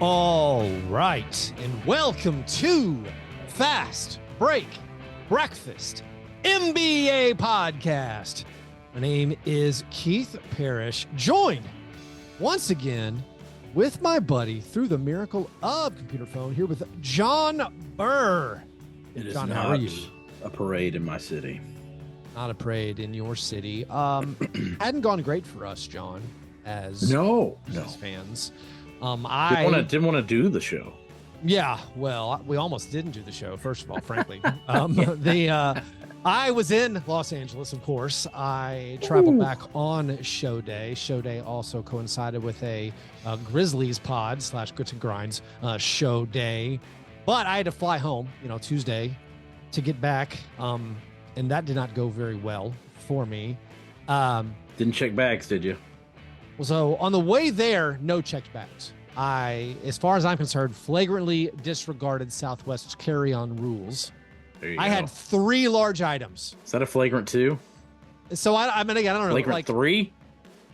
All right, and welcome to Fastbreak Breakfast NBA podcast. My name is Keith Parrish, joined once again with my buddy through the miracle of computer phone here with Jon Burr. It is Jon, not how are you? a parade in my city. Not a parade in your city. Hadn't gone great for us, Jon, as No. fans. I didn't want to do the show. Yeah, well, we almost didn't do the show, first of all, frankly. I was in Los Angeles, of course. I traveled back on show day. Show day also coincided with a Grizzlies pod / Grits and Grinds show day. But I had to fly home, Tuesday to get back. And that did not go very well for me. Didn't check bags, did you? So on the way there, no checked bags. I, as far as I'm concerned, flagrantly disregarded Southwest's carry-on rules. I had 3 large items. Is that a flagrant 2? So I mean, again, I don't know. Flagrant 3?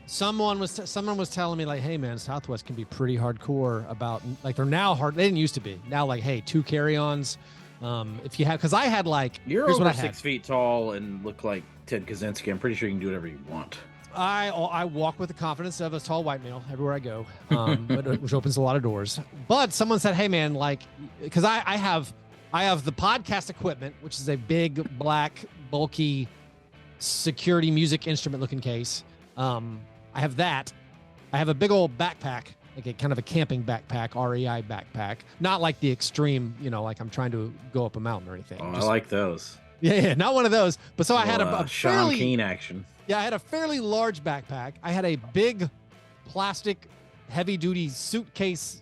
Someone was telling me, like, hey man, Southwest can be pretty hardcore about, like, they're now hard. They didn't used to be. Now, like, hey, 2 carry-ons. If you have, because I had like, you're over 6 feet tall and look like Ted Kaczynski. I'm pretty sure you can do whatever you want. I walk with the confidence of a tall white male everywhere I go, which opens a lot of doors. But someone said, "Hey, man, like, because I have the podcast equipment, which is a big black bulky security music instrument looking case. I have that. I have a big old backpack, like a kind of a camping backpack, REI backpack, not like the extreme, like I'm trying to go up a mountain or anything. I like those. Yeah, not one of those. But so I had a Sean Keen action. Yeah, I had a fairly large backpack. I had a big plastic heavy-duty suitcase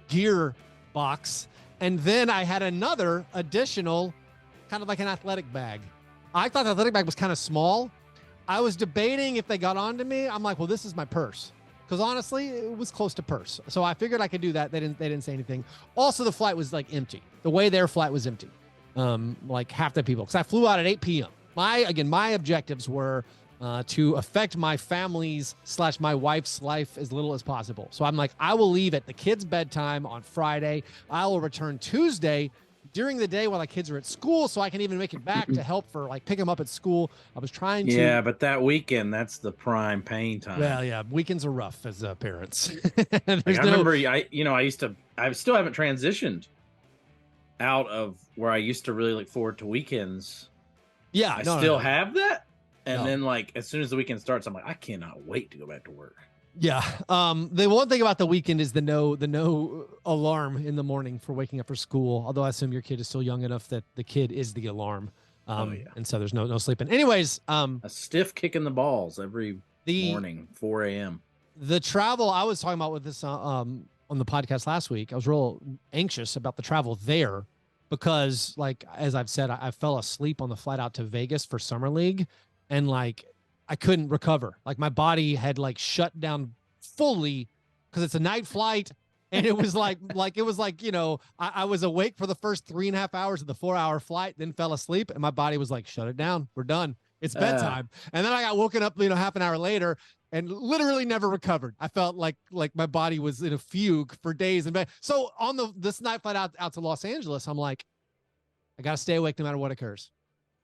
gear box. And then I had another additional kind of like an athletic bag. I thought the athletic bag was kind of small. I was debating if they got onto me. I'm like, well, this is my purse. Because honestly, it was close to purse. So I figured I could do that. They didn't say anything. Also, the flight was like empty. The way their flight was empty. Like half the people. Because I flew out at 8 p.m. My objectives were to affect my family's / my wife's life as little as possible. So I'm like, I will leave at the kids' bedtime on Friday. I will return Tuesday during the day while the kids are at school, so I can even make it back to help for like pick them up at school. I was trying to. Yeah, but that weekend, that's the prime pain time. Well, yeah, weekends are rough as parents. I remember, I still haven't transitioned out of where I used to really look forward to weekends. Yeah, I still have that. And then, like, as soon as the weekend starts, I'm like, I cannot wait to go back to work. Yeah. The one thing about the weekend is the no alarm in the morning for waking up for school. Although I assume your kid is still young enough that the kid is the alarm. And so there's no sleeping. Anyways, a stiff kick in the balls every morning, 4 a.m. The travel I was talking about with this on the podcast last week, I was real anxious about the travel there because, like, as I've said, I fell asleep on the flight out to Vegas for Summer League. And like, I couldn't recover. Like my body had like shut down fully because it's a night flight. And it was like, I was awake for the first 3.5 hours of the 4-hour flight, then fell asleep. And my body was like, shut it down. We're done. It's bedtime. And then I got woken up, half an hour later and literally never recovered. I felt like my body was in a fugue for days. And so on this night flight out to Los Angeles, I'm like, I got to stay awake no matter what occurs.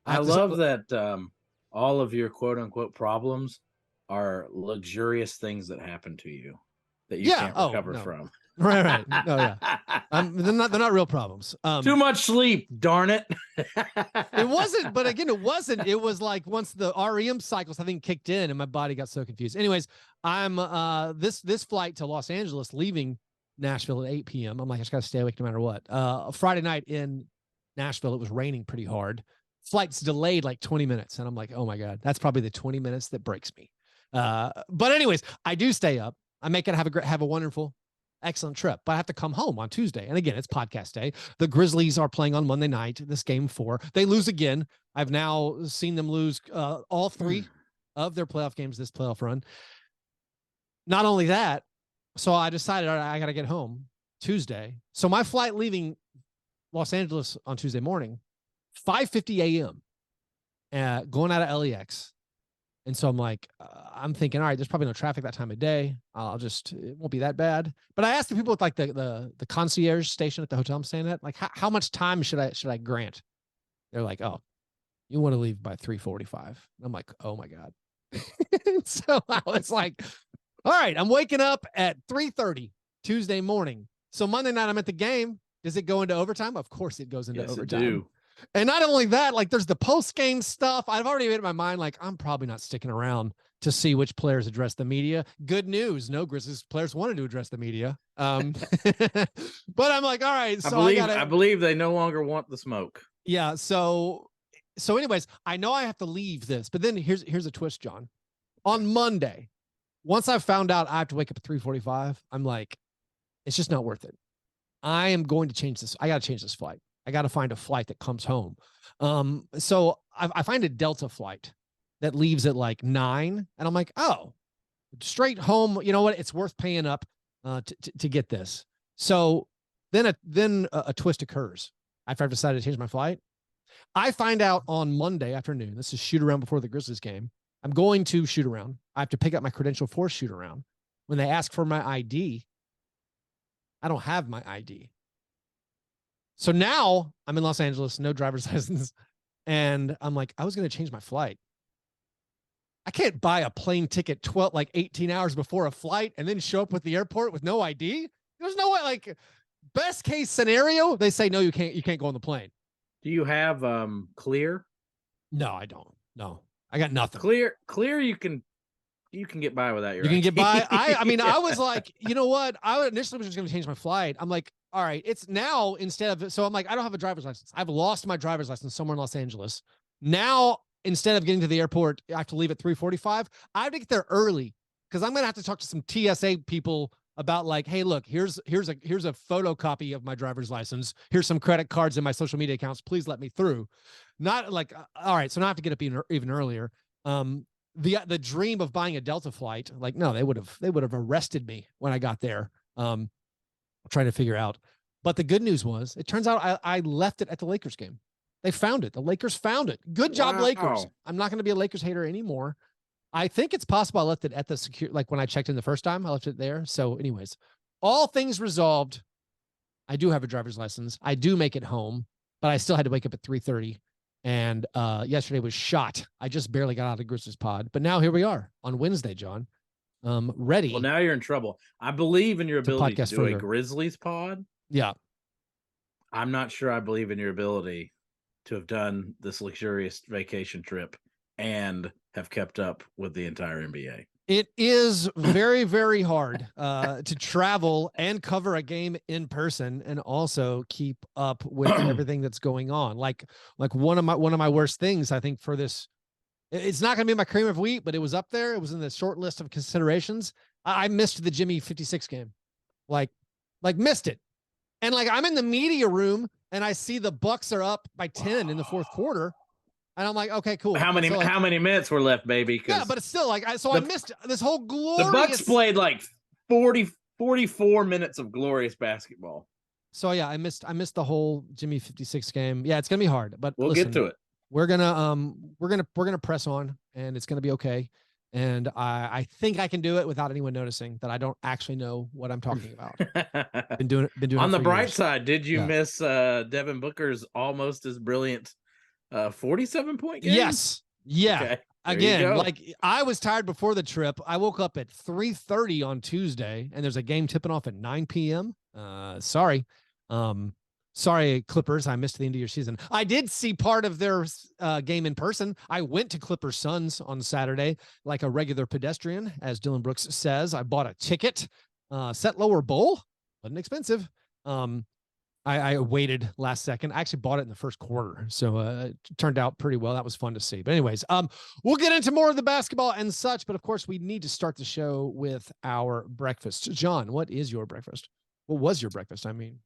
I love that. All of your quote unquote problems are luxurious things that happen to you that you can't recover from. Right. No, yeah. They're not real problems. Too much sleep, darn it. It wasn't, but again, it wasn't. It was like once the REM cycles, I think, kicked in and my body got so confused. Anyways, I'm this flight to Los Angeles, leaving Nashville at 8 p.m. I'm like, I just got to stay awake no matter what. Friday night in Nashville, it was raining pretty hard. Flight's delayed like 20 minutes. And I'm like, oh my God, that's probably the 20 minutes that breaks me. But anyways, I do stay up. I make it have a wonderful, excellent trip, but I have to come home on Tuesday. And again, it's podcast day. The Grizzlies are playing on Monday night, this game 4. They lose again. I've now seen them lose all 3 of their playoff games this playoff run. Not only that, so I decided, all right, I got to get home Tuesday. So my flight leaving Los Angeles on Tuesday morning, 5:50 a.m. Going out of LAX. And so I'm like, I'm thinking, all right, there's probably no traffic that time of day. It won't be that bad. But I asked the people with like the concierge station at the hotel I'm staying at, like how much time should I grant? They're like, oh, you want to leave by 3:45. I'm like, oh my God. So I was like, all right, I'm waking up at 3:30 Tuesday morning. So Monday night I'm at the game. Does it go into overtime? Of course it goes into overtime. It do. And not only that, like there's the post-game stuff. I've already made up my mind, like I'm probably not sticking around to see which players address the media. Good news, no Grizzlies players wanted to address the media. But I'm like, all right. So I believe they no longer want the smoke. Yeah. So anyways, I know I have to leave this, but then here's a twist, John. On Monday, once I found out I have to wake up at 3:45, I'm like, it's just not worth it. I am going to change this. I got to change this flight. I got to find a flight that comes home. So I find a Delta flight that leaves at like 9, and I'm like, oh, straight home. You know what? It's worth paying up to get this. So then a twist occurs after I've decided to change my flight. I find out on Monday afternoon. This is shoot around before the Grizzlies game. I'm going to shoot around. I have to pick up my credential for shoot around. When they ask for my ID, I don't have my ID. So now I'm in Los Angeles, no driver's license. And I'm like, I was going to change my flight. I can't buy a plane ticket 18 hours before a flight and then show up with the airport with no ID. There's no way. Like, best case scenario, they say, no, you can't go on the plane. Do you have Clear? No, I don't. No, I got nothing. Clear, you can get by without your. You can get by. I mean, I was like, you know what? I initially was just going to change my flight. I'm like, all right, it's now instead of. So I'm like, I don't have a driver's license. I've lost my driver's license somewhere in Los Angeles. Now, instead of getting to the airport, I have to leave at 3:45. I have to get there early because I'm going to have to talk to some TSA people about like, hey, look, here's a photocopy of my driver's license. Here's some credit cards in my social media accounts. Please let me through. Not like, all right, so now I have to get up even earlier. The dream of buying a Delta flight, like, no, they would have arrested me when I got there. Trying to figure out. But the good news was, it turns out I left it at the Lakers game. They found it. The Lakers found it. Good job, Lakers. I'm not going to be a Lakers hater anymore. I think it's possible I left it at the secure, like when I checked in the first time, I left it there. So anyways, all things resolved. I do have a driver's license. I do make it home, but I still had to wake up at 3:30. And yesterday was shot. I just barely got out of Grizzlies pod, but now here we are on Wednesday, John. Ready. Well, now you're in trouble. I believe in your ability to do a Grizzlies pod. Yeah. I'm not sure I believe in your ability to have done this luxurious vacation trip and have kept up with the entire NBA. It is very, very hard to travel and cover a game in person and also keep up with everything that's going on. Like one of my worst things, I think, for this, it's not going to be my cream of wheat, but it was up there. It was in the short list of considerations. I missed the Jimmy 56 game, like missed it. And like, I'm in the media room and I see the Bucks are up by 10 in the fourth quarter. And I'm like, okay, cool. How many minutes were left, baby? Yeah, but it's still like, I missed this whole glorious. The Bucks played like 44 minutes of glorious basketball. So yeah, I missed the whole Jimmy 56 game. Yeah, it's gonna be hard, but we'll get to it. We're gonna press on, and it's gonna be okay. And I think I can do it without anyone noticing that I don't actually know what I'm talking about. Been doing on the bright years. Side. Did you miss Devin Booker's almost as brilliant 47-point game? Yes. Yeah. Okay. Again, like I was tired before the trip. I woke up at 3:30 on Tuesday, and there's a game tipping off at 9 p.m. Sorry, Clippers. I missed the end of your season. I did see part of their game in person. I went to Clippers Suns on Saturday, like a regular pedestrian, as Dylan Brooks says. I bought a ticket, set lower bowl, wasn't expensive. I waited last second. I actually bought it in the first quarter. So it turned out pretty well. That was fun to see. But anyways, we'll get into more of the basketball and such. But of course, we need to start the show with our breakfast. John, what is your breakfast? What was your breakfast? I mean,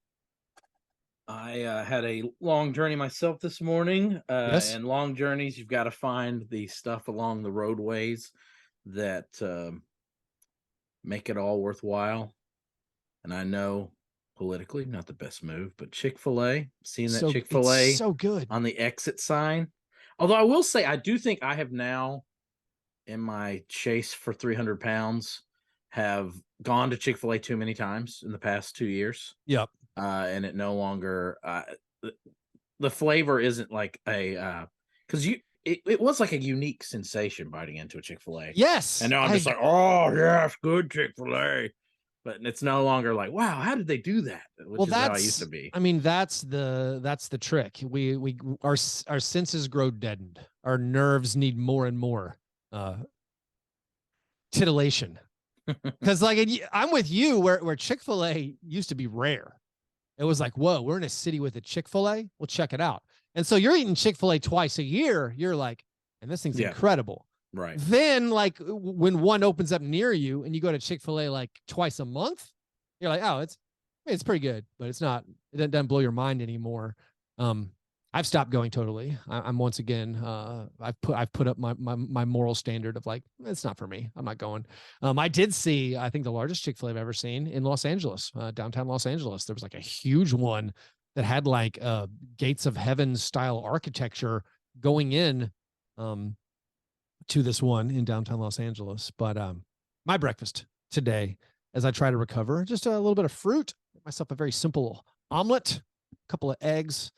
I had a long journey myself this morning. Yes. And long journeys, you've got to find the stuff along the roadways that make it all worthwhile. And I know, politically, not the best move, but Chick-fil-A, seeing that Chick-fil-A so good on the exit sign. Although I will say, I do think I have now in my chase for 300 pounds have gone to Chick-fil-A too many times in the past 2 years. Yep. And it no longer the flavor isn't like a because it was like a unique sensation biting into a Chick-fil-A. Yes. And now I'm just like, oh yes, good Chick-fil-A. But it's no longer like, wow, how did they do that? Which is how I used to be. I mean, that's the trick. Our senses grow deadened. Our nerves need more and more titillation. Because like I'm with you, where Chick-fil-A used to be rare. It was like, whoa, we're in a city with a Chick-fil-A. We'll check it out. And so you're eating Chick-fil-A twice a year. You're like, and this thing's incredible. Right. Then like when one opens up near you and you go to Chick-fil-A like twice a month, you're like, oh, it's pretty good, but it doesn't blow your mind anymore. I've stopped going totally. I'm once again, I've put up my moral standard of like, it's not for me. I'm not going. I did see, I think the largest Chick-fil-A I've ever seen in Los Angeles, downtown Los Angeles. There was like a huge one that had like gates of heaven style architecture going in to this one in downtown Los Angeles. But my breakfast today, as I try to recover, just a little bit of fruit, make myself a very simple omelet, a couple of eggs,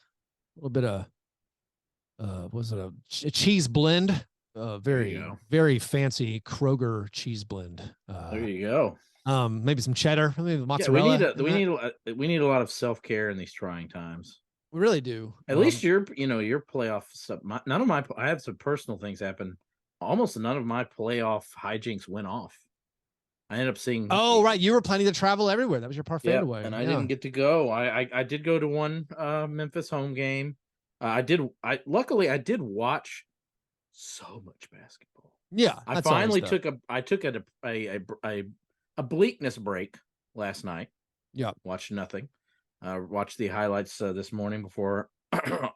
a little bit of was it a cheese blend, very fancy Kroger cheese blend. There you go. Maybe some cheddar, maybe mozzarella. Yeah, we need a lot of self-care in these trying times. We really do. At least your playoff stuff. I have some personal things happen. Almost none of my playoff hijinks went off. I ended up seeing. Oh, right. You were planning to travel everywhere. That was your parfait away. And I didn't get to go. I did go to one Memphis home game. Luckily I did watch so much basketball. Yeah. I finally took a bleakness break last night. Yeah. Watched nothing. Watched the highlights this morning before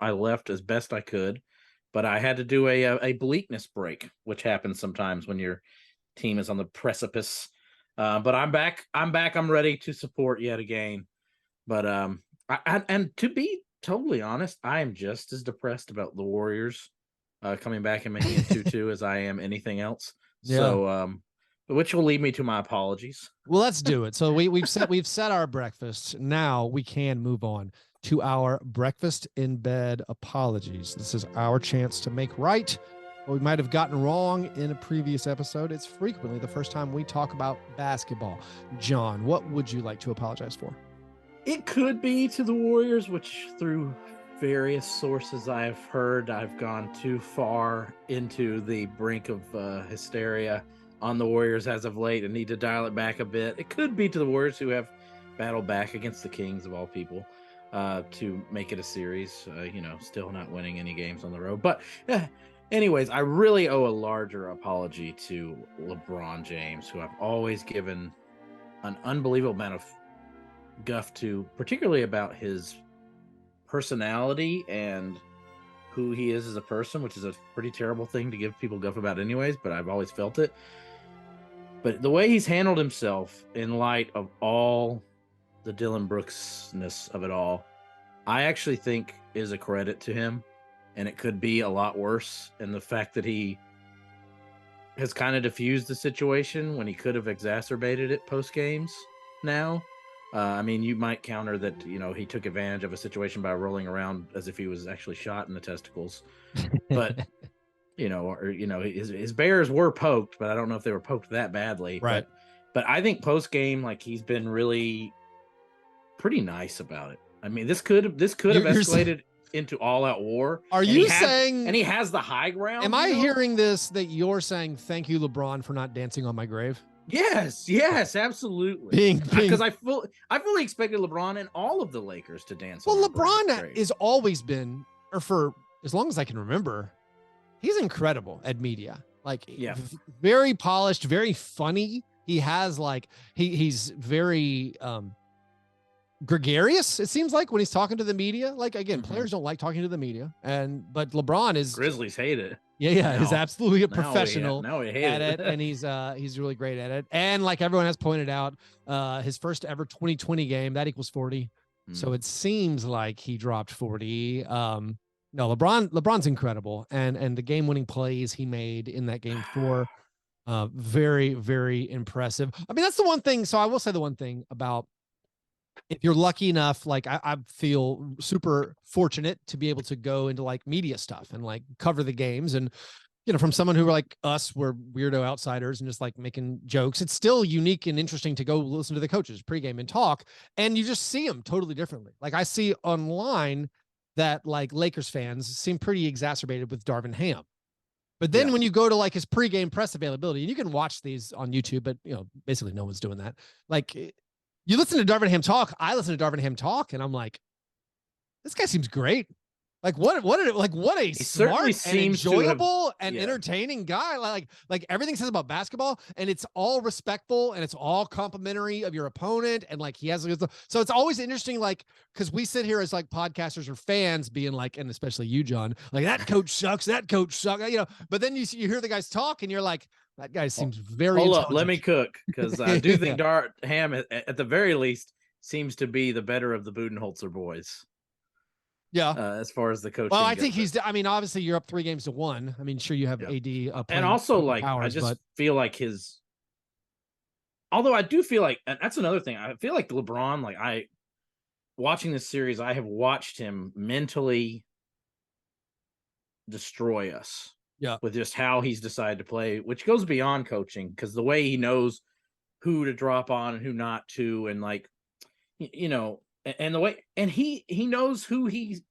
I left as best I could. But I had to do a bleakness break, which happens sometimes when your team is on the precipice. But I'm back. I'm ready to support yet again. But and to be totally honest, I am just as depressed about the Warriors coming back and making it 2-2 as I am anything else. Yeah. So which will lead me to my apologies. Well, let's do it. So we've set our breakfast. Now we can move on to our breakfast in bed apologies. This is our chance to make right what we might have gotten wrong in a previous episode. It's frequently the first time we talk about basketball. John, what would you like to apologize for? It could be to the Warriors, which through various sources I've heard, I've gone too far into the brink of hysteria on the Warriors as of late and need to dial it back a bit. It could be to the Warriors, who have battled back against the Kings of all people to make it a series, still not winning any games on the road. But anyways, I really owe a larger apology to LeBron James, who I've always given an unbelievable amount of guff to, particularly about his personality and who he is as a person, which is a pretty terrible thing to give people guff about anyways, but I've always felt it. But the way he's handled himself in light of all the Dylan Brooks-ness of it all, I actually think is a credit to him. And it could be a lot worse. And the fact that he has kind of diffused the situation when he could have exacerbated it post games now. I mean, you might counter that, he took advantage of a situation by rolling around as if he was actually shot in the testicles. But, his bears were poked, but I don't know if they were poked that badly. Right. But I think post game, like, he's been really pretty nice about it. I mean, this could have escalated into all-out war. Are you saying? And he has the high ground. Am I hearing this that you're saying thank you, LeBron, for not dancing on my grave? Yes, absolutely. Because I fully expected LeBron and all of the Lakers to dance. Well, LeBron has always been, or for as long as I can remember, he's incredible at media. Like, very polished, very funny. He has he's very gregarious, it seems like, when he's talking to the media. Like, again, players don't like talking to the media, but LeBron is. Grizzlies hate it. Yeah, he's absolutely a professional at it, and he's really great at it. And like everyone has pointed out, his first ever 2020 game, that equals 40. So it seems like he dropped 40. No, LeBron's incredible, and the game-winning plays he made in that game 4 Very, very impressive. I mean, that's the one thing. So I will say the one thing about, if you're lucky enough, like I feel super fortunate to be able to go into like media stuff and like cover the games. And, from someone who like us, we're weirdo outsiders and just like making jokes. It's still unique and interesting to go listen to the coaches pregame and talk. And you just see them totally differently. Like I see online that like Lakers fans seem pretty exacerbated with Darvin Ham. But then when you go to like his pregame press availability, and you can watch these on YouTube, but basically no one's doing that. Like you listen to Darvin Ham talk. I listen to Darvin Ham talk, and I'm like, this guy seems great. Like what a smart and enjoyable and entertaining guy. Like everything says about basketball, and it's all respectful and it's all complimentary of your opponent. And like he has, so it's always interesting, like, because we sit here as like podcasters or fans being like, and especially you, John, like that coach sucks, but then you hear the guys talk and you're like, that guy seems very Hold up, let me cook, because I do think Dart Ham at the very least seems to be the better of the Budenholzer boys. Yeah. As far as the coaching. Well, I think he's, I mean, obviously you're up 3-1. I mean, sure, you have AD up. And also, like, powers, I just feel like although I do feel like, and that's another thing, I feel like LeBron, like watching this series, I have watched him mentally destroy us. Yeah. With just how he's decided to play, which goes beyond coaching, because the way he knows who to drop on and who not to, and like, and the way, and he knows who he's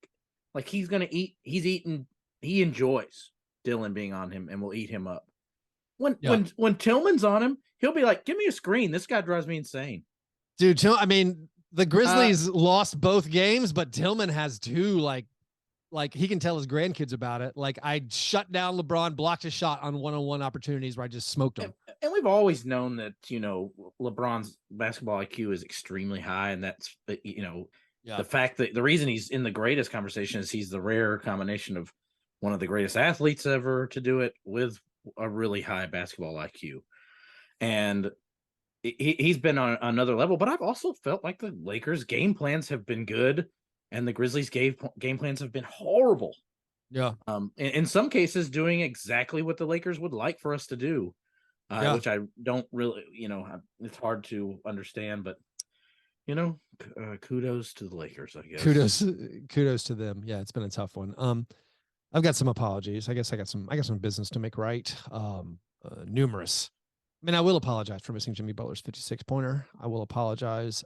gonna eat. He enjoys Dylan being on him and will eat him up. When Tillman's on him, he'll be like, give me a screen. This guy drives me insane. Dude, I mean, the Grizzlies lost both games, but Tillman has two, like he can tell his grandkids about it. Like I shut down LeBron, blocked a shot on one-on-one opportunities where I just smoked him. And we've always known that, LeBron's basketball IQ is extremely high. And that's, the fact that the reason he's in the greatest conversation is he's the rare combination of one of the greatest athletes ever to do it with a really high basketball IQ. And he's been on another level, but I've also felt like the Lakers game plans have been good. And the Grizzlies game plans have been horrible. Yeah. In some cases, doing exactly what the Lakers would like for us to do, which I don't really, it's hard to understand. But kudos to the Lakers, I guess. Kudos to them. Yeah, it's been a tough one. I've got some apologies. I guess I got some business to make right. Numerous. I mean, I will apologize for missing Jimmy Butler's 56-pointer. I will apologize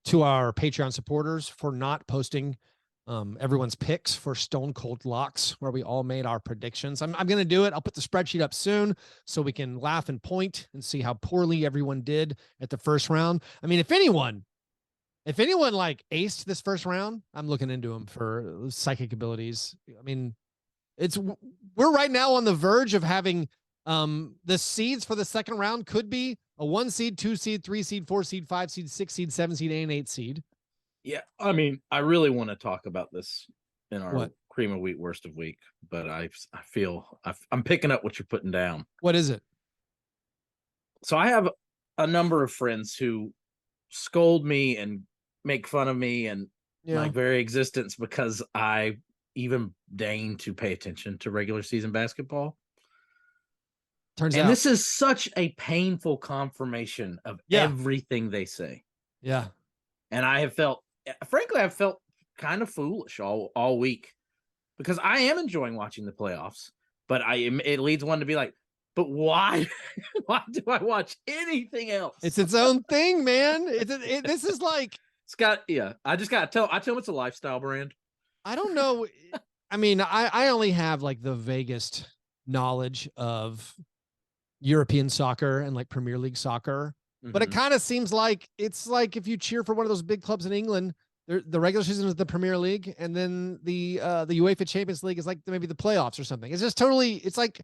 to our Patreon supporters for not posting everyone's picks for Stone Cold Locks, where we all made our predictions. I'm going to do it. I'll put the spreadsheet up soon so we can laugh and point and see how poorly everyone did at the first round. I mean, if anyone like aced this first round, I'm looking into them for psychic abilities. I mean, we're right now on the verge of having the seeds for the second round could be a 1 seed, 2 seed, 3 seed, 4 seed, 5 seed, 6 seed, 7 seed, and 8 seed. Yeah, I mean, I really want to talk about this in our cream of wheat worst of week, but I feel I'm picking up what you're putting down. What is it? So I have a number of friends who scold me and make fun of me and my very existence because I even deign to pay attention to regular season basketball. Turns out this is such a painful confirmation of everything they say. Yeah. And I've felt kind of foolish all week because I am enjoying watching the playoffs, but it leads one to be like, but why do I watch anything else? It's its own thing, man. This is like, I just got to I tell them it's a lifestyle brand. I don't know. I mean, I only have like the vaguest knowledge of European soccer and like Premier League soccer, but it kind of seems like it's like if you cheer for one of those big clubs in England, the regular season is the Premier League, and then the UEFA Champions League is like maybe the playoffs or something. It's just totally. It's like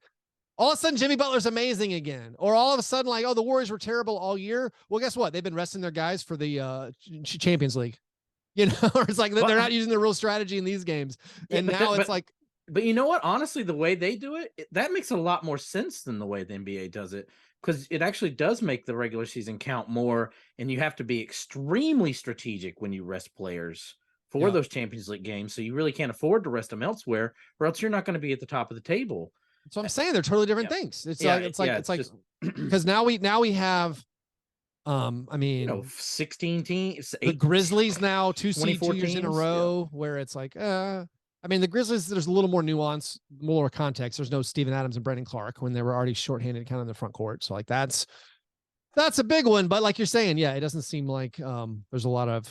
all of a sudden Jimmy Butler's amazing again, or all of a sudden like, oh, the Warriors were terrible all year. Well, guess what? They've been resting their guys for the Champions League. Or it's like they're not using the real strategy in these games, and now it's like. But you know what? Honestly, the way they do it, that makes a lot more sense than the way the NBA does it, because it actually does make the regular season count more, and you have to be extremely strategic when you rest players for those Champions League games. So you really can't afford to rest them elsewhere, or else you're not going to be at the top of the table. That's what I'm saying. They're totally different things. It's like because now we have, I mean, 16 teams, the Grizzlies now 2 years in a row, where it's like, I mean, the Grizzlies, there's a little more nuance, more context. There's no Steven Adams and Brandon Clark when they were already shorthanded kind of in the front court. So like that's a big one. But like you're saying, yeah, it doesn't seem like there's a lot of,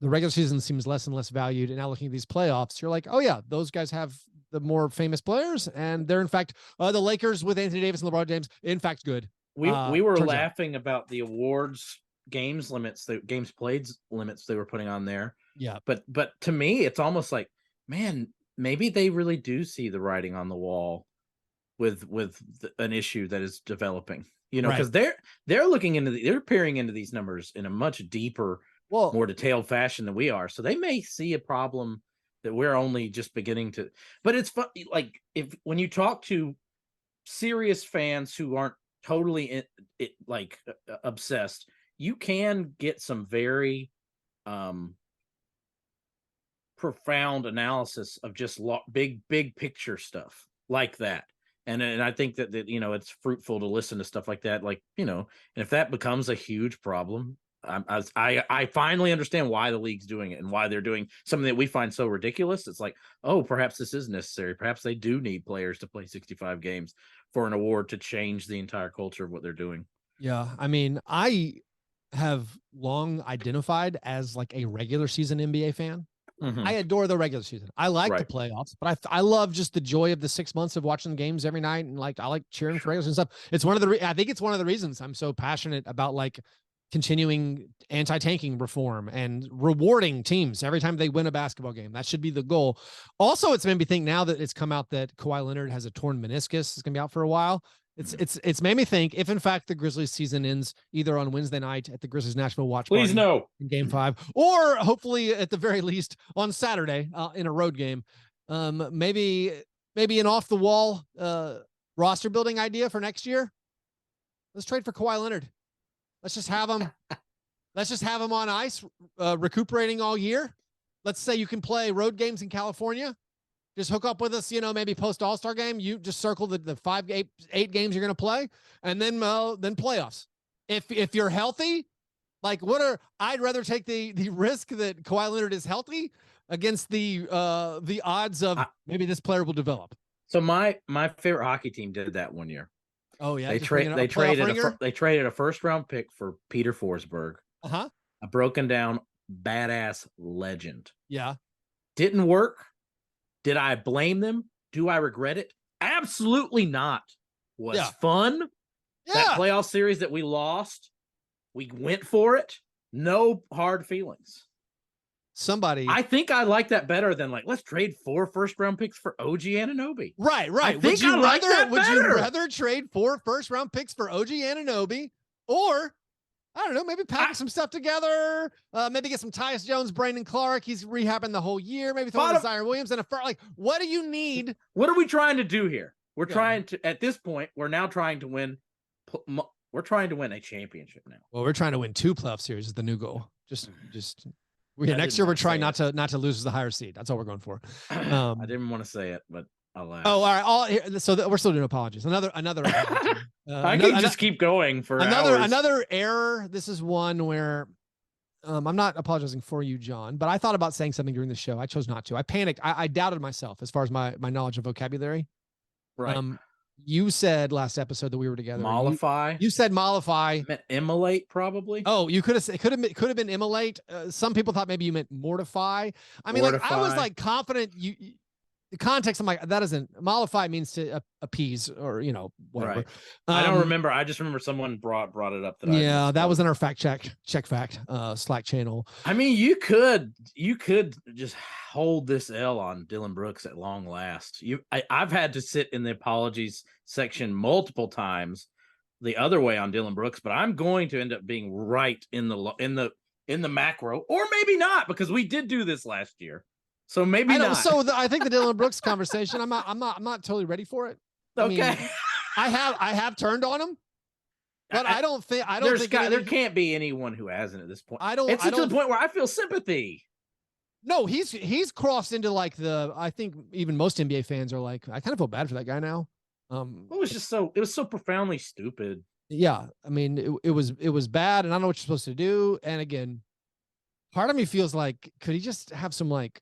the regular season seems less and less valued. And now looking at these playoffs, you're like, oh yeah, those guys have the more famous players, and they're in fact the Lakers with Anthony Davis and LeBron James, in fact, good. We were laughing about the awards games limits, the games played limits they were putting on there. Yeah, but to me, it's almost like, man, maybe they really do see the writing on the wall with an issue that is developing. Because they're looking into they're peering into these numbers in a much deeper, more detailed fashion than we are. So they may see a problem that we're only just beginning to. But it's fun, like when you talk to serious fans who aren't totally obsessed, you can get some very profound analysis of just big picture stuff like that. And I think that it's fruitful to listen to stuff like that. Like, and if that becomes a huge problem, I finally understand why the league's doing it and why they're doing something that we find so ridiculous. It's like, oh, perhaps this is necessary. Perhaps they do need players to play 65 games for an award to change the entire culture of what they're doing. Yeah. I mean, I have long identified as like a regular season NBA fan. Mm-hmm. I adore the regular season. I like the playoffs, but I love just the joy of the 6 months of watching the games every night. And like, I like cheering for regular season stuff. It's I think it's one of the reasons I'm so passionate about like continuing anti-tanking reform and rewarding teams every time they win a basketball game. That should be the goal. Also, it's made me think now that it's come out that Kawhi Leonard has a torn meniscus. It's going to be out for a while. It's made me think, if in fact the Grizzlies season ends either on Wednesday night at the Grizzlies Nashville watch party, please no, in Game 5, or hopefully at the very least on Saturday in a road game, maybe an off the wall roster building idea for next year. Let's trade for Kawhi Leonard. Let's just have him. Let's just have him on ice, recuperating all year. Let's say you can play road games in California. Just hook up with us, maybe post All-Star game. You just circle the 8 games you're going to play, and then playoffs. If you're healthy, like I'd rather take the risk that Kawhi Leonard is healthy against the odds of maybe this player will develop. So my favorite hockey team did that one year. Oh yeah, they traded a first round pick for Peter Forsberg. Uh-huh. A broken down badass legend. Yeah. Didn't work. Did I blame them? Do I regret it? Absolutely not. Was fun. Yeah. That playoff series that we lost, we went for it. No hard feelings. I think I like that better than like, let's trade 4 first-round picks for OG Anunoby. Right. Would you rather trade 4 first-round picks for OG Anunoby, or I don't know, maybe pack some stuff together, maybe get some Tyus Jones, Brandon Clark. He's rehabbing the whole year. Maybe throw in Zion Williams and what do you need? What are we trying to do here? We're trying to, at this point, we're now trying to win. We're trying to win a championship now. Well, we're trying to win 2 playoff series is the new goal. Next year we're trying not to lose the higher seed. That's all we're going for. I didn't want to say it, but I'll laugh. Oh, all right. So we're still doing apologies. Another. I can just keep going for another error. This is one where I'm not apologizing for you, John, but I thought about saying something during the show. I chose not to. I panicked. I doubted myself as far as my knowledge of vocabulary. Right. You said last episode that we were together. Mollify. You said mollify. Immolate, probably. Oh, you could have. It could have been immolate. Some people thought maybe you meant mortify. I mean, like I was like confident. The context, I'm like, that isn't mollify means to appease or whatever. Right. I don't remember. I just remember someone brought it up. That was in our check fact Slack channel. I mean, you could just hold this L on Dylan Brooks at long last. I've had to sit in the apologies section multiple times the other way on Dylan Brooks, but I'm going to end up being right in the macro, or maybe not, because we did do this last year. So maybe not. So I think the Dylan Brooks conversation, I'm not totally ready for it. Okay. I mean, I have turned on him, but I don't think there can't be anyone who hasn't at this point. It's to the point where I feel sympathy. No, he's crossed into like I think even most NBA fans are like, I kind of feel bad for that guy now. It was so profoundly stupid. Yeah, I mean, it was bad, and I don't know what you're supposed to do. And again, part of me feels like, could he just have some like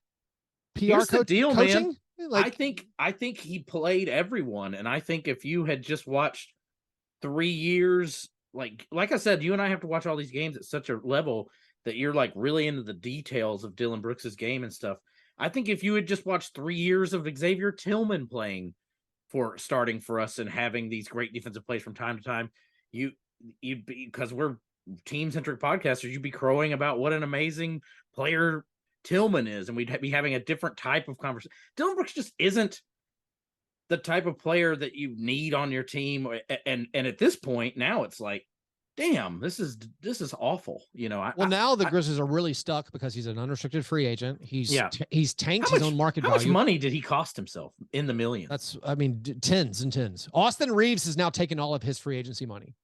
PR deal, coaching? Man. Like, I think he played everyone, and I think if you had just watched 3 years, like I said, you and I have to watch all these games at such a level that you're like really into the details of Dylan Brooks's game and stuff. I think if you had just watched 3 years of Xavier Tillman playing for starting for us and having these great defensive plays from time to time, you'd be, because we're team centric podcasters, you'd be crowing about what an amazing player Tillman is, and we'd be having a different type of conversation. Dylan Brooks just isn't the type of player that you need on your team, and at this point now it's like, damn, this is awful. You know, now the Grizzlies are really stuck because he's an unrestricted free agent. He's tanked his own market value. How much money did he cost himself? In the millions. That's, I mean, tens and tens. Austin Reeves has now taken all of his free agency money.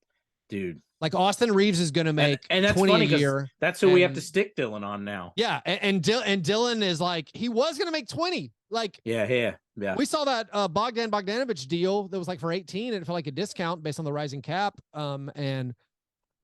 Dude, like Austin Reeves is going to make and that's 20 funny, a year. That's who we have to stick Dylan on now. Yeah, and Dylan is like, he was going to make 20. Like, yeah. We saw that Bogdan Bogdanovic deal that was like for 18, and it felt like a discount based on the rising cap. And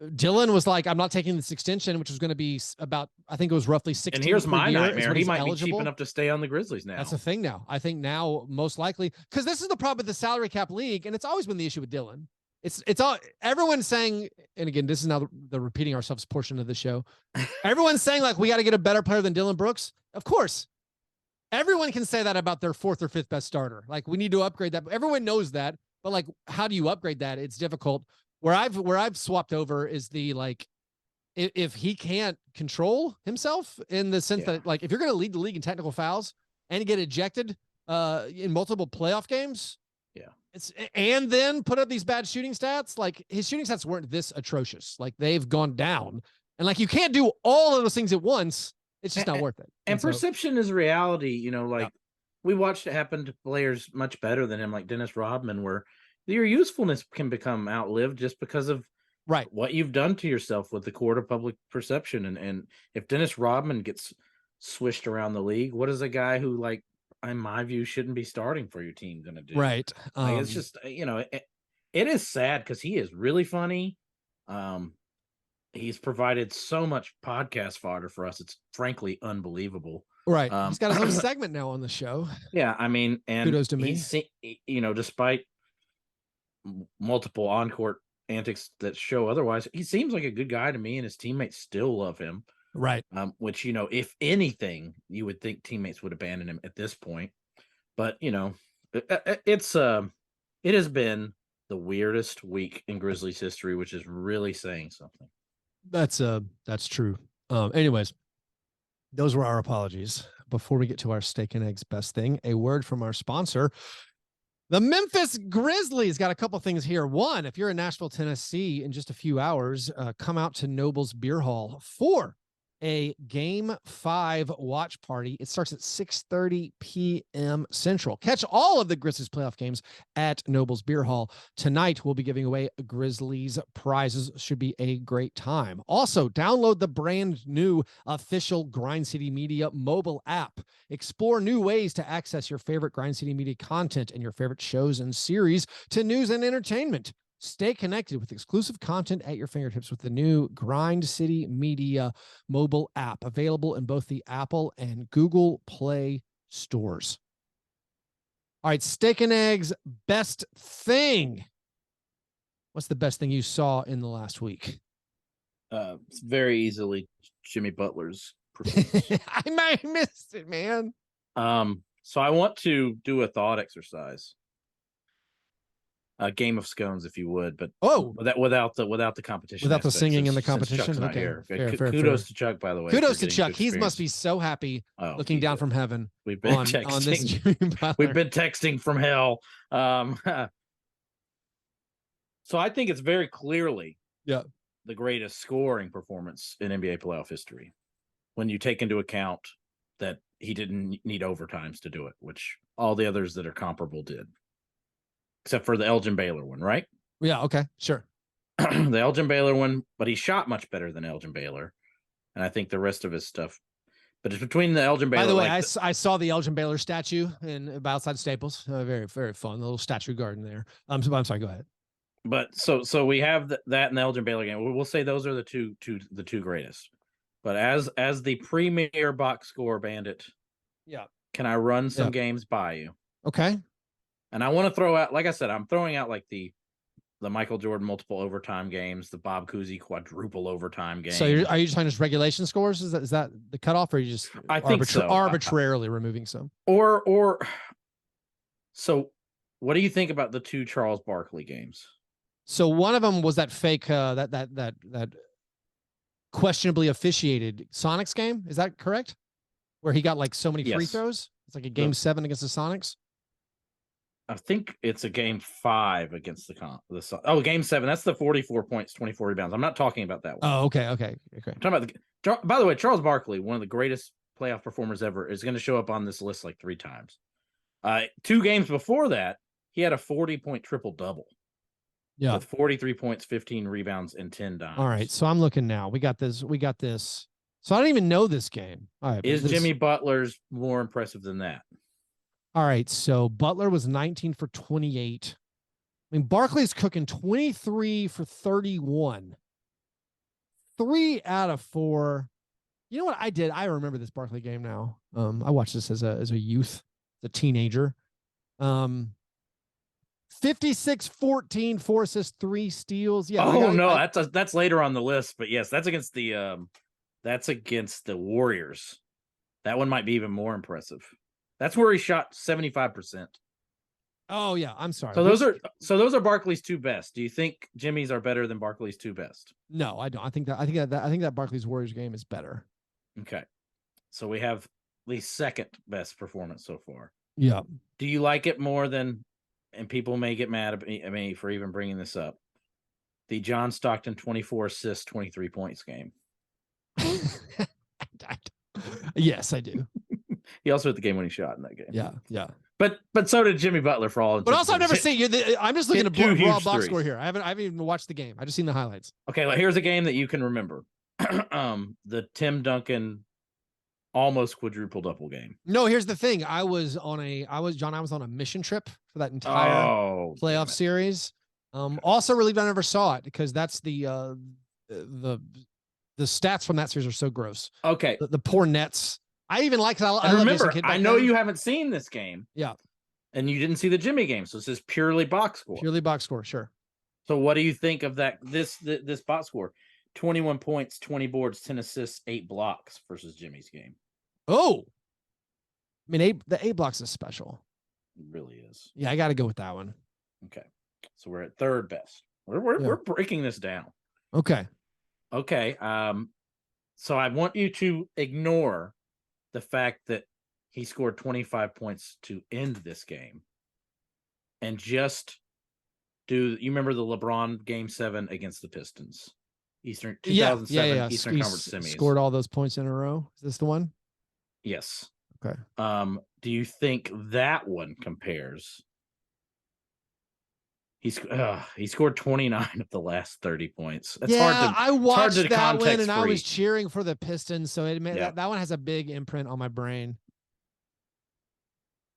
Dylan was like, I'm not taking this extension, which was going to be about, I think it was roughly 16. And here's my nightmare. He might eligible. be cheap enough to stay on the Grizzlies now. That's the thing now. I think now, most likely, because this is the problem with the salary cap league, and it's always been the issue with Dylan. It's all, everyone's saying, and again, this is now the repeating ourselves portion of the show. Everyone's saying like, we got to get a better player than Dylan Brooks. Of course. Everyone can say that about their fourth or fifth best starter. Like, we need to upgrade that. Everyone knows that, but like, how do you upgrade that? It's difficult. Where I've swapped over is the, like, if he can't control himself, in the sense that, like, if you're going to lead the league in technical fouls and get ejected in multiple playoff games, and then put up these bad shooting stats, like, his shooting stats weren't this atrocious. Like, they've gone down, and like, you can't do all of those things at once. It's just not worth it. And perception is reality. You know, like, we watched it happen to players much better than him, like Dennis Rodman, where your usefulness can become outlived just because of what you've done to yourself with the court of public perception. And if Dennis Rodman gets swished around the league, what is a guy who, like, in my view, shouldn't be starting for your team going to do? Right. Like, it's just, you know, it is sad because he is really funny. He's provided so much podcast fodder for us. It's frankly unbelievable. Right. He's got his own segment now on the show. Yeah. I mean, and kudos to me. You know, despite multiple on-court antics that show otherwise, he seems like a good guy to me, and his teammates still love him. Right. Which, you know, if anything, you would think teammates would abandon him at this point. But, you know, it has been the weirdest week in Grizzlies history, which is really saying something. That's true. Anyways, those were our apologies. Before we get to our steak and eggs best thing, a word from our sponsor. The Memphis Grizzlies got a couple things here. One, if you're in Nashville, Tennessee, in just a few hours, come out to Noble's Beer Hall for a Game 5 watch party. It starts at 6:30 p.m. Central. Catch all of the Grizzlies playoff games at Noble's Beer Hall. Tonight, we'll be giving away Grizzlies prizes. Should be a great time. Also, download the brand new official Grind City Media mobile app. Explore new ways to access your favorite Grind City Media content and your favorite shows and series to news and entertainment. Stay connected with exclusive content at your fingertips with the new Grind City Media mobile app, available in both the Apple and Google Play stores. All right, steak and eggs, best thing. What's the best thing you saw in the last week? It's very easily Jimmy Butler's performance. I might have missed it, man. So I want to do a thought exercise. A game of scones, if you would, but without the competition, without the singing and the competition. Okay, kudos to Chuck, by the way. Kudos to Chuck. He must be so happy looking down from heaven. We've been texting. We've been texting from hell. So I think it's very clearly the greatest scoring performance in NBA playoff history, when you take into account that he didn't need overtimes to do it, which all the others that are comparable did. Except for the Elgin Baylor one, right? Yeah, okay, sure. The Elgin Baylor one, but he shot much better than Elgin Baylor. And I think the rest of his stuff But it's between the Elgin Baylor. By the way, I saw the Elgin Baylor statue outside Staples. Very, very fun. The little statue garden there. I'm sorry. Go ahead. But so we have that in the Elgin Baylor game. We'll say those are the two greatest. But as the premier box score bandit, yeah, can I run some games by you? Okay. And I want to throw out, like I said, I'm throwing out like the Michael Jordan multiple overtime games, the Bob Cousy quadruple overtime game. So are you just talking just regulation scores? Is that the cutoff, or are you just arbitrarily removing some? Or so what do you think about the 2 Charles Barkley games? So one of them was that fake that questionably officiated Sonics game. Is that correct? Where he got like so many free throws? It's like a game 7 against the Sonics. I think it's a game 5 against game 7. That's the 44 points, 24 rebounds. I'm not talking about that one. Oh, okay. I'm talking about by the way, Charles Barkley, one of the greatest playoff performers ever, is going to show up on this list like 3 times. 2 games before that, he had a 40-point triple-double. Yeah. With 43 points, 15 rebounds, and 10 dimes. All right. So I'm looking now. We got this. So I don't even know this game. All right. Is Jimmy Butler's more impressive than that? All right. So Butler was 19 for 28. I mean, Barkley's cooking 23 for 31. 3 out of 4. You know what I did? I remember this Barkley game now. I watched this as a youth, as a teenager. 56-14, 4 assists, 3 steals. Yeah. That's later on the list, but yes, that's against the Warriors. That one might be even more impressive. That's where he shot 75%. Oh yeah, I'm sorry. So those are Barkley's 2 best. Do you think Jimmy's are better than Barkley's 2 best? No, I don't. I think that Barkley's Warriors game is better. Okay. So we have the second best performance so far. Yeah. Do you like it more than, and people may get mad at me for even bringing this up, the John Stockton 24 assists, 23 points game? Yes, I do. He also hit the game-winning shot in that game. Yeah. But so did Jimmy Butler for all. But also, I've never seen you. I'm just looking at raw box score here. I haven't even watched the game. I just seen the highlights. Okay, well, here's a game that you can remember. The Tim Duncan almost quadruple double game. No, here's the thing. I was on a mission trip for that entire playoff series. Also relieved I never saw it, because that's the stats from that series are so gross. Okay. The poor Nets. I even like that. I remember, I know you haven't seen this game. Yeah. And you didn't see the Jimmy game. So this is purely box score. Purely box score, sure. So what do you think of that? This box score? 21 points, 20 boards, 10 assists, 8 blocks versus Jimmy's game. Oh. I mean, the 8 blocks is special. It really is. Yeah, I got to go with that one. Okay. So we're at third best. We're breaking this down. Okay. So I want you to ignore the fact that he scored 25 points to end this game, and just you remember the LeBron game 7 against the Pistons, Eastern 2007 Eastern Conference semis. Scored all those points in a row. Is this the one? Yes. Okay. Do you think that one compares? He scored 29 of the last 30 points. It's hard to, I watched that one, and free. I was cheering for the Pistons, so that one has a big imprint on my brain.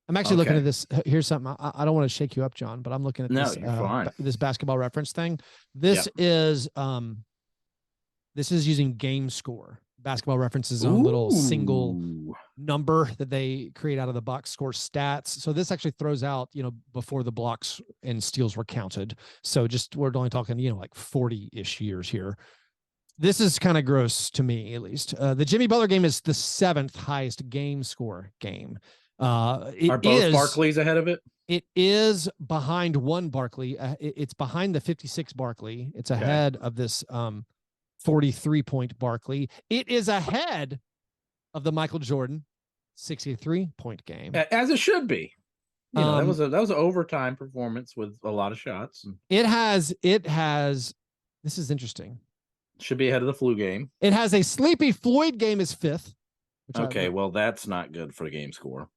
I'm actually looking at this. Here's something. I don't want to shake you up, John, but I'm looking at this basketball reference thing. This is using game score. Basketball Reference's own little single number that they create out of the box score stats. So this actually throws out, before the blocks and steals were counted. So we're only talking, like 40-ish years here. This is kind of gross to me, at least. The Jimmy Butler game is the 7th highest game score game. Are both Barkleys ahead of it? It is behind one Barkley. It's behind the 56 Barkley. It's ahead of this 43-point Barkley. It is ahead of the Michael Jordan 63-point game, as it should be. That was an overtime performance with a lot of shots. It has. This is interesting. Should be ahead of the flu game. It has a Sleepy Floyd game as 5th. Well, that's not good for the game score.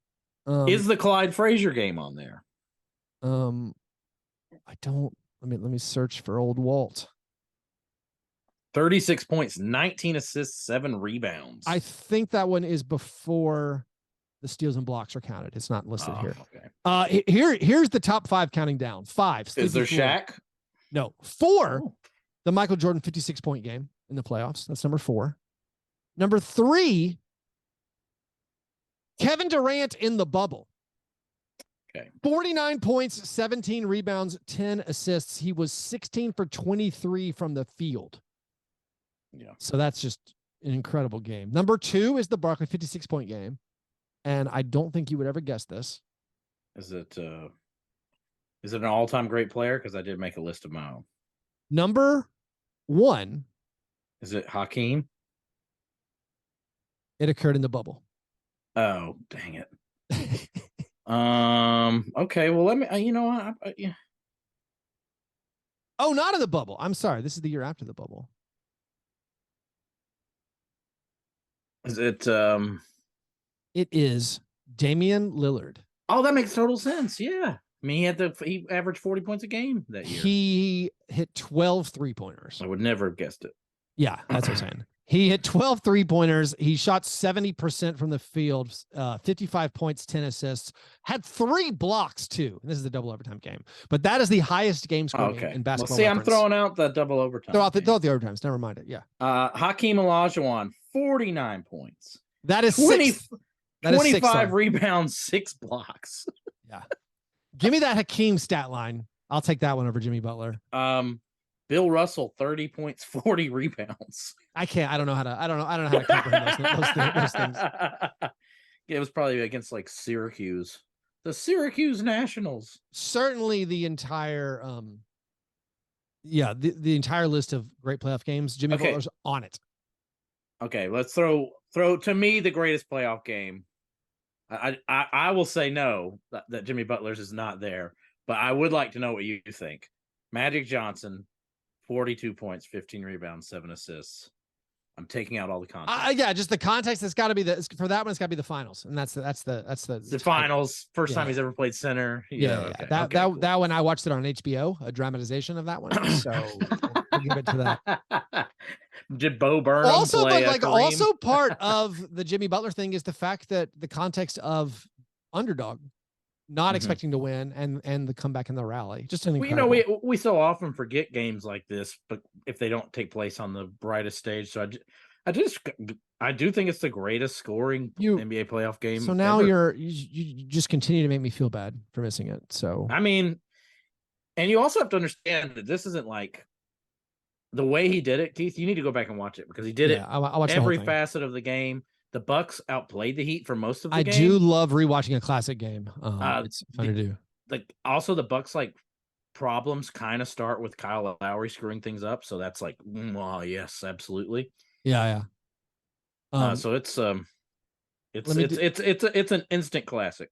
Is the Clyde Frazier game on there? I don't. Let me search for old Walt. 36 points, 19 assists, 7 rebounds. I think that one is before the steals and blocks are counted. It's not listed here. Okay. Here's the top 5 counting down. 5. Is there Shaq? No. 4. Oh. The Michael Jordan 56-point game in the playoffs. That's number 4. Number 3, Kevin Durant in the bubble. Okay. 49 points, 17 rebounds, 10 assists. He was 16 for 23 from the field. Yeah. So that's just an incredible game. Number 2 is the Barkley 56-point game. And I don't think you would ever guess this. Is it an all-time great player? Because I did make a list of my own. Number 1. Is it Hakeem? It occurred in the bubble. Oh, dang it. Okay, well, let me, yeah. Oh, not in the bubble. I'm sorry. This is the year after the bubble. Is it, It is Damian Lillard. Oh, that makes total sense. Yeah. I mean, he averaged 40 points a game that year. He hit 12 3-pointers. I would never have guessed it. Yeah, that's what I'm saying. He hit 12 3-pointers. He shot 70% from the field, 55 points, 10 assists, had 3 blocks too. And this is the double overtime game, but that is the highest game score in basketball. Well, see, I'm throwing out the double overtime. Throw out the overtimes. Never mind it. Yeah. Hakeem Olajuwon, 49 points. That is 25 rebounds, 6 blocks. Yeah. Give me that Hakeem stat line. I'll take that one over Jimmy Butler. Bill Russell, 30 points, 40 rebounds. I don't know how to comprehend those things. It was probably against like Syracuse. The Syracuse Nationals. Certainly the entire the entire list of great playoff games, Jimmy Butler's on it. Okay, let's throw to me the greatest playoff game. I will say no, that Jimmy Butler's is not there, but I would like to know what you think. Magic Johnson, 42 points, 15 rebounds, 7 assists. I'm taking out all the context. Just the context. It's got to be for that one. It's got to be the finals, and that's the finals. First time he's ever played center. That one I watched it on HBO, a dramatization of that one. So I'll give it to that. Did Bo Burnham also, play but also part of the Jimmy Butler thing is the fact that the context of underdog, not expecting to win, and the comeback in the rally. Just an incredible. We so often forget games like this, but if they don't take place on the brightest stage, so I do think it's the greatest scoring NBA playoff game. So now ever. You just continue to make me feel bad for missing it. So I mean, and you also have to understand that this isn't like the way he did it, Keith. You need to go back and watch it because he did it I'll watch every facet of the game. The Bucks outplayed the Heat for most of the game. I do love rewatching a classic game. It's fun to do. Also the Bucks problems kind of start with Kyle Lowry screwing things up, so that's yes, absolutely. Yeah. So it's an instant classic.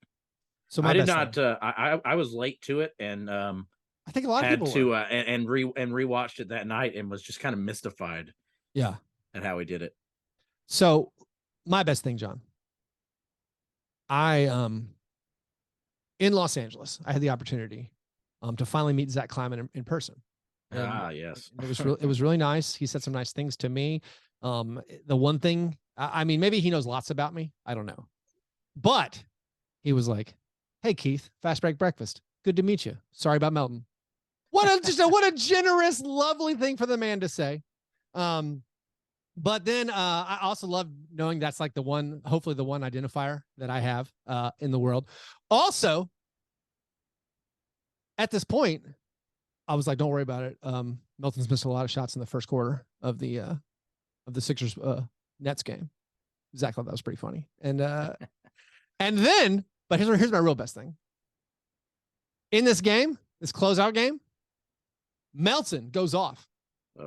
So I did not. I was late to it, and I think a lot of people to and rewatched it that night and was just kind of mystified. Yeah, at how he did it. So. My best thing, John. I in Los Angeles, I had the opportunity to finally meet Zach Kleiman in person. Yes. It was really nice. He said some nice things to me. The one thing, I mean, maybe he knows lots about me. I don't know. But he was like, "Hey Keith, Fastbreak Breakfast. Good to meet you. Sorry about Melton." What a generous, lovely thing for the man to say. But then I also love knowing that's hopefully the one identifier that I have in the world. Also, at this point, I was like, don't worry about it. Melton's missed a lot of shots in the first quarter of the Sixers Nets game. Zach thought that was pretty funny. And then, but here's my real best thing. In this game, this closeout game, Melton goes off.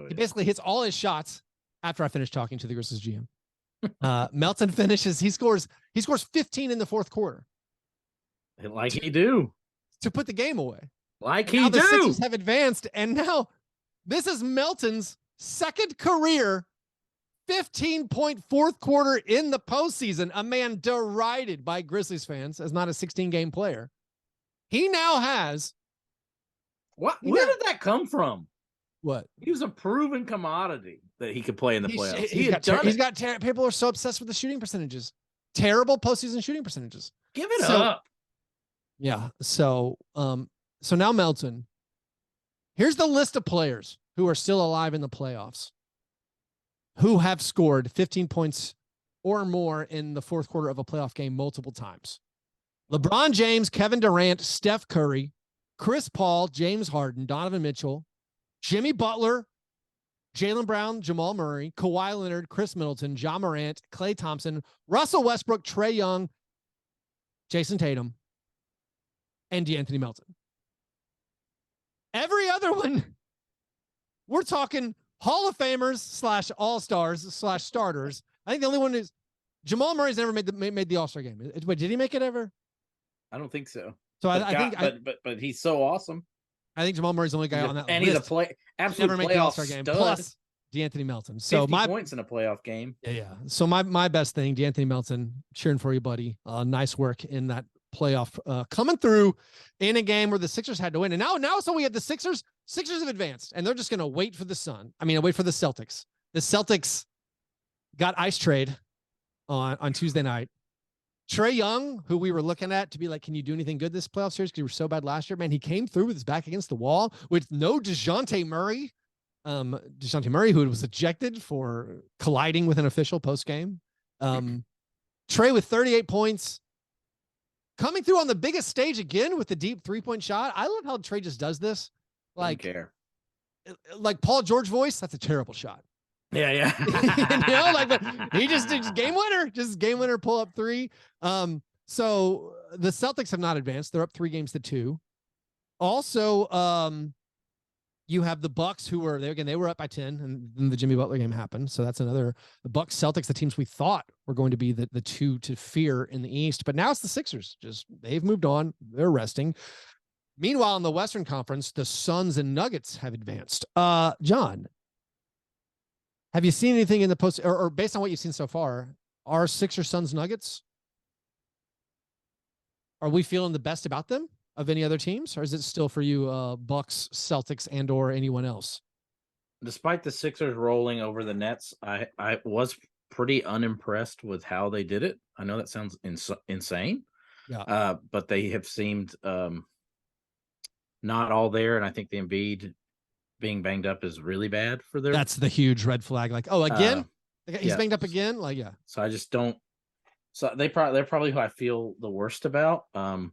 He basically hits all his shots. After I finished talking to the Grizzlies GM, Melton finishes. He scores 15 in the fourth quarter. Like he do. To put the game away. Like he do. The Sixers have advanced, and now this is Melton's second career 15-point fourth quarter in the postseason. A man derided by Grizzlies fans as not a 16-game player. He now has. What? Where did that come from? What? He was a proven commodity. that he could play in the playoffs. He's got people are so obsessed with the shooting percentages. Terrible postseason shooting percentages. Give it up. Yeah. So now Melton. Here's the list of players who are still alive in the playoffs, who have scored 15 points or more in the fourth quarter of a playoff game multiple times. LeBron James, Kevin Durant, Steph Curry, Chris Paul, James Harden, Donovan Mitchell, Jimmy Butler, Jaylen Brown, Jamal Murray, Kawhi Leonard, Chris Middleton, Ja Morant, Klay Thompson, Russell Westbrook, Trae Young, Jason Tatum, and DeAnthony Melton. Every other one, we're talking Hall of Famers / All-Stars / starters. I think the only one is Jamal Murray's never made the All-Star game. Wait, did he make it ever? I don't think so. So but he's so awesome. I think Jamal Murray's the only guy on that and list. He's a absolute never make the All-Star game. Plus DeAnthony Melton. So 50 points in a playoff game. Yeah. So my best thing, DeAnthony Melton, cheering for you, buddy. Nice work in that playoff, coming through in a game where the Sixers had to win. And now so we have the Sixers. Sixers have advanced, and they're just going to wait for the wait for the Celtics. The Celtics got ice trade on Tuesday night. Trae Young, who we were looking at to be like, can you do anything good this playoff series? Because you were so bad last year, man. He came through with his back against the wall with no DeJounte Murray. DeJounte Murray, who was ejected for colliding with an official post-game. Trae with 38 points. Coming through on the biggest stage again with the deep three-point shot. I love how Trae just does this. Like Paul George voice, that's a terrible shot. Yeah. But he just game winner, pull up three. So the Celtics have not advanced. They're up 3-2. Also, you have the Bucks, who were there again. They were up by 10, and then the Jimmy Butler game happened. So that's another, the Bucks, Celtics, the teams we thought were going to be the two to fear in the East. But now it's the Sixers. They've moved on. They're resting. Meanwhile, in the Western Conference, the Suns and Nuggets have advanced. John, have you seen anything in the post, or based on what you've seen so far, are Sixers, Suns, Nuggets? Are we feeling the best about them of any other teams, or is it still for you Bucks, Celtics, and or anyone else? Despite the Sixers rolling over the Nets, I was pretty unimpressed with how they did it. I know that sounds insane, but they have seemed not all there, and I think the Embiid being banged up is really bad for their. That's the huge red flag. Like, oh, again, he's banged up again. Like, yeah. So I just don't. So they're probably who I feel the worst about. I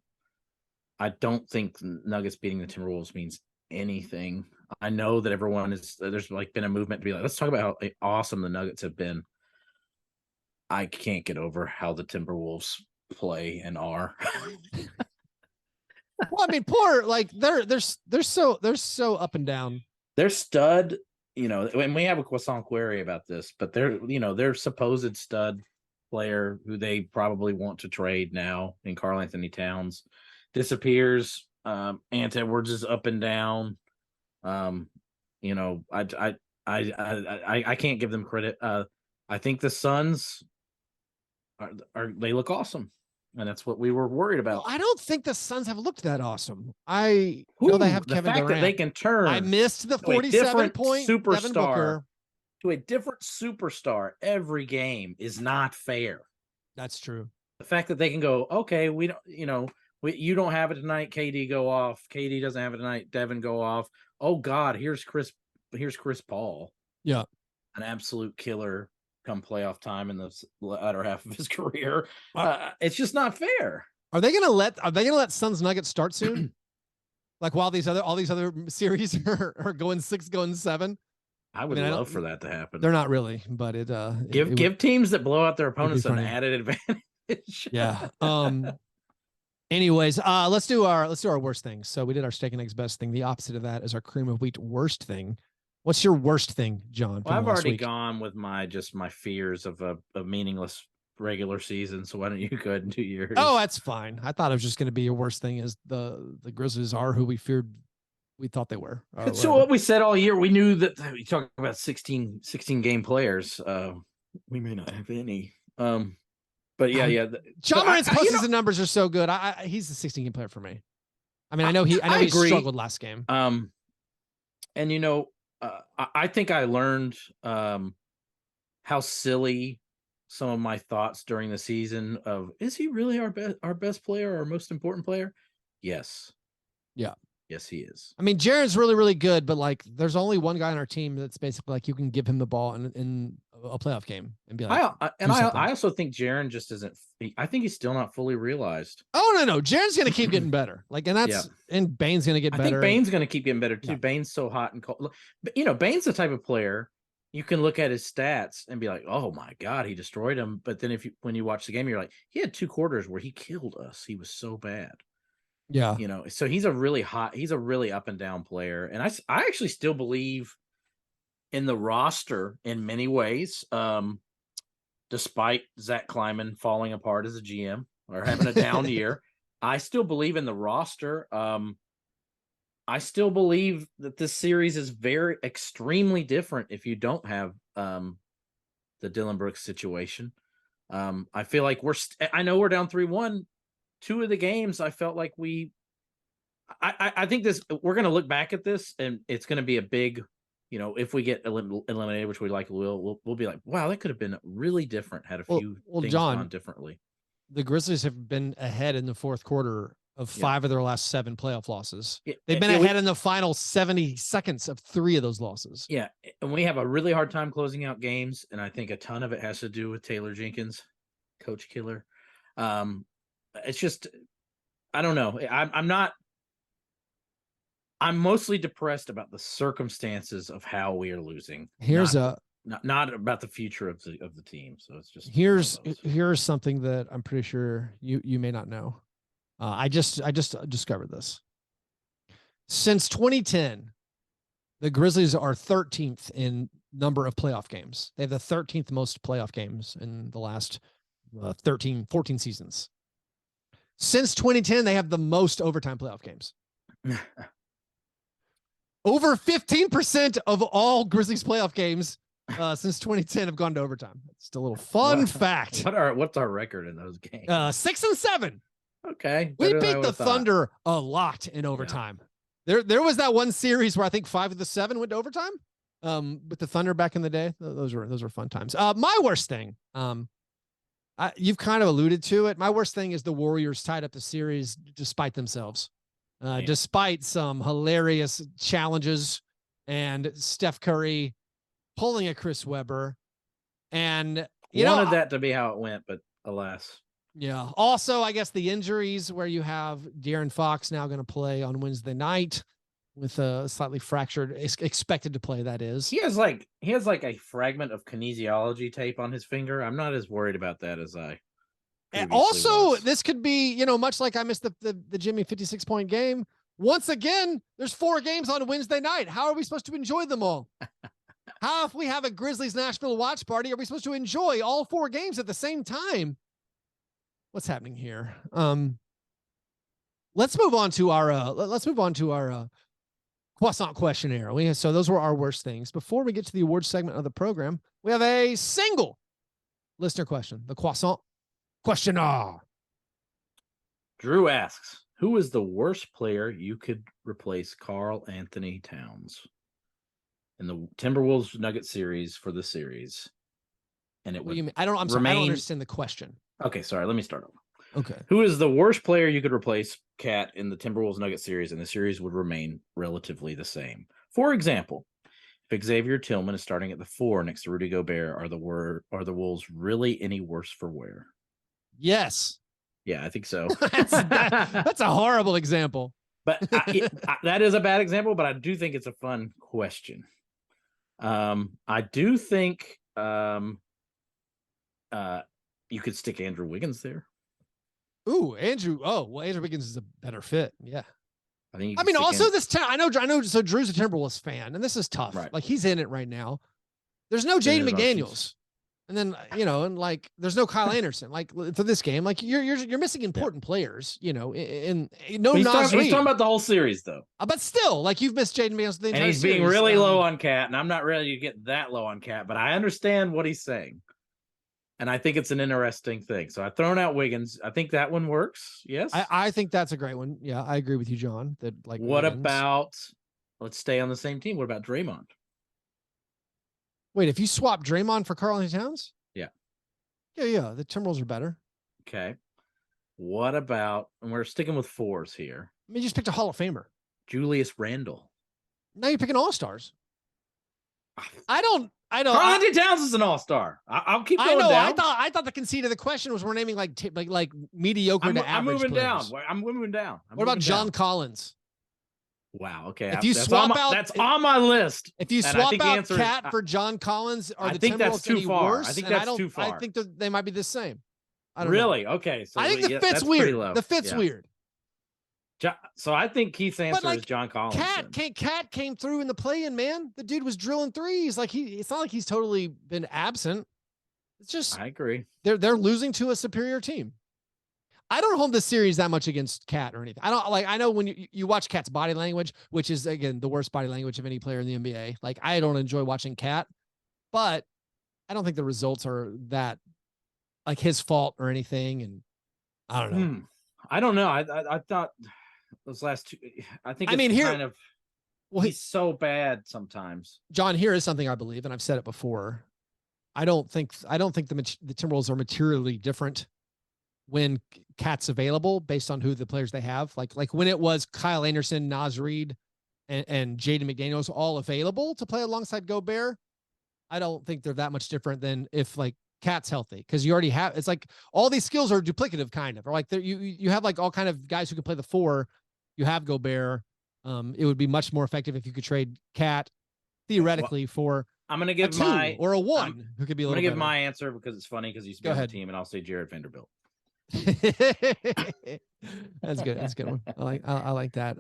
don't think Nuggets beating the Timberwolves means anything. I know that there's like been a movement to be like, let's talk about how awesome the Nuggets have been. I can't get over how the Timberwolves play and are. Well, I mean, poor, like they're so up and down. They're stud, and we have a croissant query about this, but they're supposed stud player who they probably want to trade now in Karl Anthony Towns disappears. Ant Edwards is up and down. I can't give them credit. I think the Suns they look awesome. And that's what we were worried about. Well, I don't think the Suns have looked that awesome. I know they have Kevin Durant. That they can turn. I missed the 47-point superstar to a different superstar every game is not fair. That's true. The fact that they can go, okay, we don't, you don't have it tonight. KD go off. KD doesn't have it tonight. Devin go off. Oh God, here's Chris Paul. Yeah, an absolute killer. Come playoff time in the latter half of his career, it's just not fair. Are they gonna let Suns Nuggets start soon? Like while all these other series are going 6, going 7. I would love for that to happen. They're not really, but give teams that blow out their opponents an added advantage. Yeah. Anyways, let's do our worst thing. So we did our steak and eggs best thing. The opposite of that is our cream of wheat worst thing. What's your worst thing, John? Well, I've already gone with my fears of a meaningless regular season. So why don't you go ahead and do yours? Oh, that's fine. I thought it was just going to be your worst thing is the Grizzlies are who we thought they were. So what we said all year, we knew that we talked about 16 game players. We may not have any. But yeah. John Morant's postseason numbers are so good. He's a 16 game player for me. I mean, I know he struggled last game. And I think I learned how silly some of my thoughts during the season of, is he really our best player, our most important player? Yes. Yeah. Yes, he is. I mean, Jaren's really, really good, but like, there's only one guy on our team that's basically like you can give him the ball in a playoff game and be like, I also think Jaren just isn't. I think he's still not fully realized. Oh no, Jaren's gonna keep getting better. Like, and that's and Bane's gonna get better. I think Bane's gonna keep getting better too. Bane's so hot and cold. But Bane's the type of player you can look at his stats and be like, oh my God, he destroyed him. But then when you watch the game, you're like, he had 2 quarters where he killed us. He was so bad. Yeah. So he's a really up and down player. And I actually still believe in the roster in many ways, despite Zach Kleiman falling apart as a GM or having a down year. I still believe in the roster. I still believe that this series is extremely different if you don't have the Dillon Brooks situation. I feel like I know we're down 3-1. 2 of the games, I felt like I think we're going to look back at this and it's going to be a big, if we get eliminated, which we likely will, we'll be like, wow, that could have been really different had a few things gone differently. The Grizzlies have been ahead in the fourth quarter of 5 of their last 7 playoff losses. They've been ahead in the final 70 seconds of 3 of those losses. Yeah. And we have a really hard time closing out games. And I think a ton of it has to do with Taylor Jenkins, Coach Killer. It's just, I don't know. I'm mostly depressed about the circumstances of how we are losing. Not about the future of the team. So it's just, here's something that I'm pretty sure you may not know. I just discovered this. Since 2010, the Grizzlies are 13th in number of playoff games. They have the 13th most playoff games in the last 14 seasons. Since 2010, they have the most overtime playoff games. Over 15% of all Grizzlies playoff games since 2010 have gone to overtime. It's a little fun fact. What's our record in those games? 6-7. Okay. We beat the Thunder a lot in overtime. Yeah. There was that one series where I think 5 of the 7 went to overtime. With the Thunder back in the day. Those were fun times. My worst thing, you've kind of alluded to it. My worst thing is the Warriors tied up the series despite themselves. Despite some hilarious challenges and Steph Curry pulling a Chris Webber. And wanted that to be how it went, but alas. Yeah. Also, I guess the injuries where you have De'Aaron Fox now going to play on Wednesday night with a slightly fractured, expected to play. That is, he has like a fragment of kinesiology tape on his finger. I'm not as worried about that as I. And also, this could be, much like I missed the Jimmy 56-point game. Once again, there's 4 games on Wednesday night. How are we supposed to enjoy them all? How, if we have a Grizzlies Nashville watch party, are we supposed to enjoy all 4 games at the same time? What's happening here? Let's move on to our croissant questionnaire. So those were our worst things. Before we get to the awards segment of the program, we have a single listener question, the croissant questionnaire. Drew asks, who is the worst player you could replace Karl Anthony Towns in the Timberwolves Nuggets series for the series? And it would I don't understand the question. Okay, sorry. Let me start over. Okay. Who is the worst player you could replace Cat in the Timberwolves Nuggets series, and the series would remain relatively the same? For example, if Xavier Tillman is starting at the 4 next to Rudy Gobert, are the Wolves really any worse for wear? Yes. Yeah, I think so. That's a horrible example. But that is a bad example, but I do think it's a fun question. I do think you could stick Andrew Wiggins there. Ooh, Andrew. Oh, well, Andrew Wiggins is a better fit. Yeah. I mean, also this town. I know. So Drew's a Timberwolves fan, and this is tough. Right. Like he's in it right now. There's no Jaden McDaniels, and then and like there's no Kyle Anderson. Like for this game, like you're missing important players. He's talking about the whole series though. But still, like you've missed Jaden McDaniels. And he's being really low on Cat, and I'm not ready to get that low on Cat, but I understand what he's saying. And I think it's an interesting thing. So I've thrown out Wiggins. I think that one works. Yes. I think that's a great one. Yeah, I agree with you, John. That like. What about? Let's stay on the same team. What about Draymond? Wait, if you swap Draymond for Karl Anthony Towns? Yeah. Yeah. The Timberwolves are better. Okay. What about, and we're sticking with fours here, I mean, you just picked a Hall of Famer. Julius Randle. Now you're picking all-stars. I don't. Karl Anthony Towns is an all-star. I'll keep going down. I thought the conceit of the question was we're naming like mediocre to average I'm moving players. down. I'm moving down. What about John Collins? Wow. Okay. If you that's on my list. If you swap out Cat for John Collins, are the Timberwolves any worse? I think that's too far. I think they might be the same. I don't really? know. Okay. So I think the fit's weird. The fit's weird. So I think Keith's answer is John Collins. Cat came through in the play-in, man. The dude was drilling threes. Like it's not like he's totally been absent. It's just I agree. They're losing to a superior team. I don't hold the series that much against Cat or anything. I know when you watch Cat's body language, which is again the worst body language of any player in the NBA. Like I don't enjoy watching Cat, but I don't think the results are that like his fault or anything. And I don't know. I don't know. I thought those last two. I think. He's so bad sometimes. John, here is something I believe, and I've said it before. I don't think the Timberwolves are materially different when Cat's available based on who the players they have. Like when it was Kyle Anderson, Naz Reid, and Jaden McDaniels all available to play alongside Gobert. I don't think they're that much different than if like Cat's healthy, because you already have. It's like all these skills are duplicative, kind of, or like you have like all kind of guys who can play the four. You have Gobert. It would be much more effective if you could trade Cat theoretically for I'm going to give a 2 or a 1 who could be a little. I'm going to give better. my answer because it's funny because he's been on the team, and I'll say Jared Vanderbilt. That's good. That's a good one. I like that.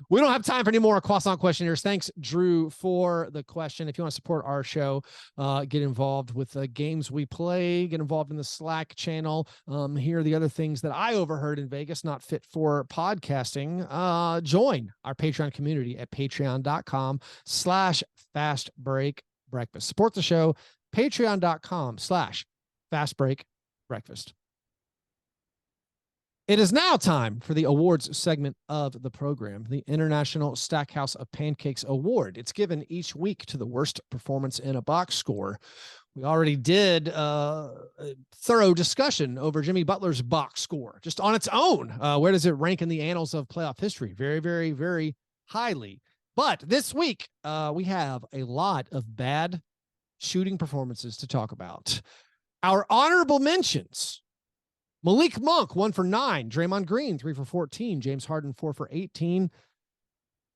We don't have time for any more croissant questionnaires. Thanks, Drew, for the question. If you want to support our show, get involved with the games we play, get involved in the Slack channel. Here are the other things that I overheard in Vegas, not fit for podcasting. Join our Patreon community at patreon.com/fastbreakbreakfast. Support the show, patreon.com/fastbreakbreakfast. It is now time for the awards segment of the program, the International Stackhouse of Pancakes Award. It's given each week to the worst performance in a box score. We already did a thorough discussion over Jimmy Butler's box score, just on its own. Where does it rank in the annals of playoff history? Very, very, very highly. But this week, we have a lot of bad shooting performances to talk about. Our honorable mentions: Malik Monk, 1 for 9. Draymond Green, 3 for 14. James Harden, 4 for 18.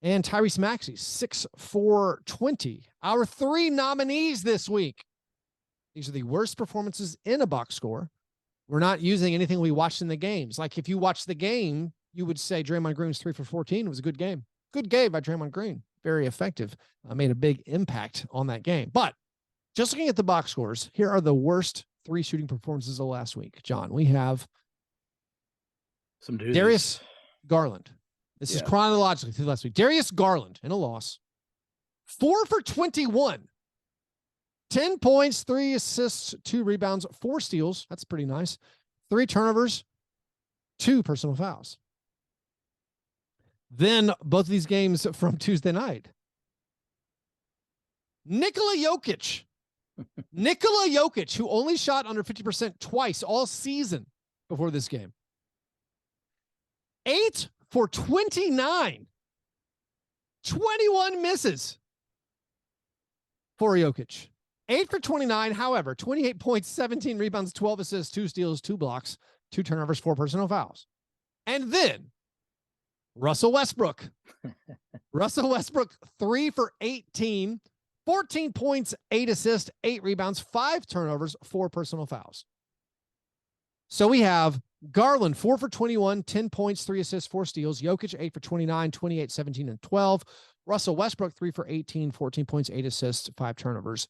And Tyrese Maxey, 6 for 20. Our 3 nominees this week. These are the worst performances in a box score. We're not using anything we watched in the games. Like if you watched the game, you would say Draymond Green's 3 for 14. It was a good game. Good game by Draymond Green. Very effective. Made a big impact on that game. But just looking at the box scores, here are the worst 3 shooting performances of last week. John, we have some doozies. Darius Garland. This is chronologically through last week. Darius Garland in a loss. 4 for 21. 10 points, 3 assists, 2 rebounds, 4 steals. That's pretty nice. 3 turnovers, 2 personal fouls. Then both of these games from Tuesday night. Nikola Jokic, who only shot under 50% twice all season before this game. 8 for 29. 21 misses for Jokic. 8 for 29, however, 28 points, 17 rebounds, 12 assists, 2 steals, 2 blocks, 2 turnovers, 4 personal fouls. And then Russell Westbrook. 3 for 18. 14 points, 8 assists, 8 rebounds, 5 turnovers, 4 personal fouls. So we have Garland, 4 for 21, 10 points, 3 assists, 4 steals. Jokic, 8 for 29, 28, 17, and 12. Russell Westbrook, 3 for 18, 14 points, 8 assists, 5 turnovers.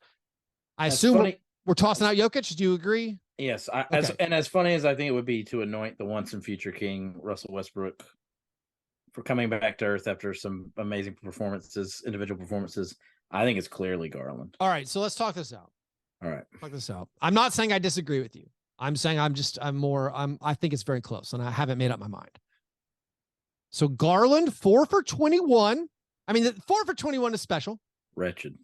That's assume we're tossing out Jokic. Do you agree? Yes. As funny as I think it would be to anoint the once and future king, Russell Westbrook, for coming back to earth after some amazing performances, individual performances, I think it's clearly Garland. All right, so let's talk this out. All right. Talk this out. I'm not saying I disagree with you. I'm saying I think it's very close, and I haven't made up my mind. So Garland, 4 for 21. I mean, 4 for 21 is special. Wretched.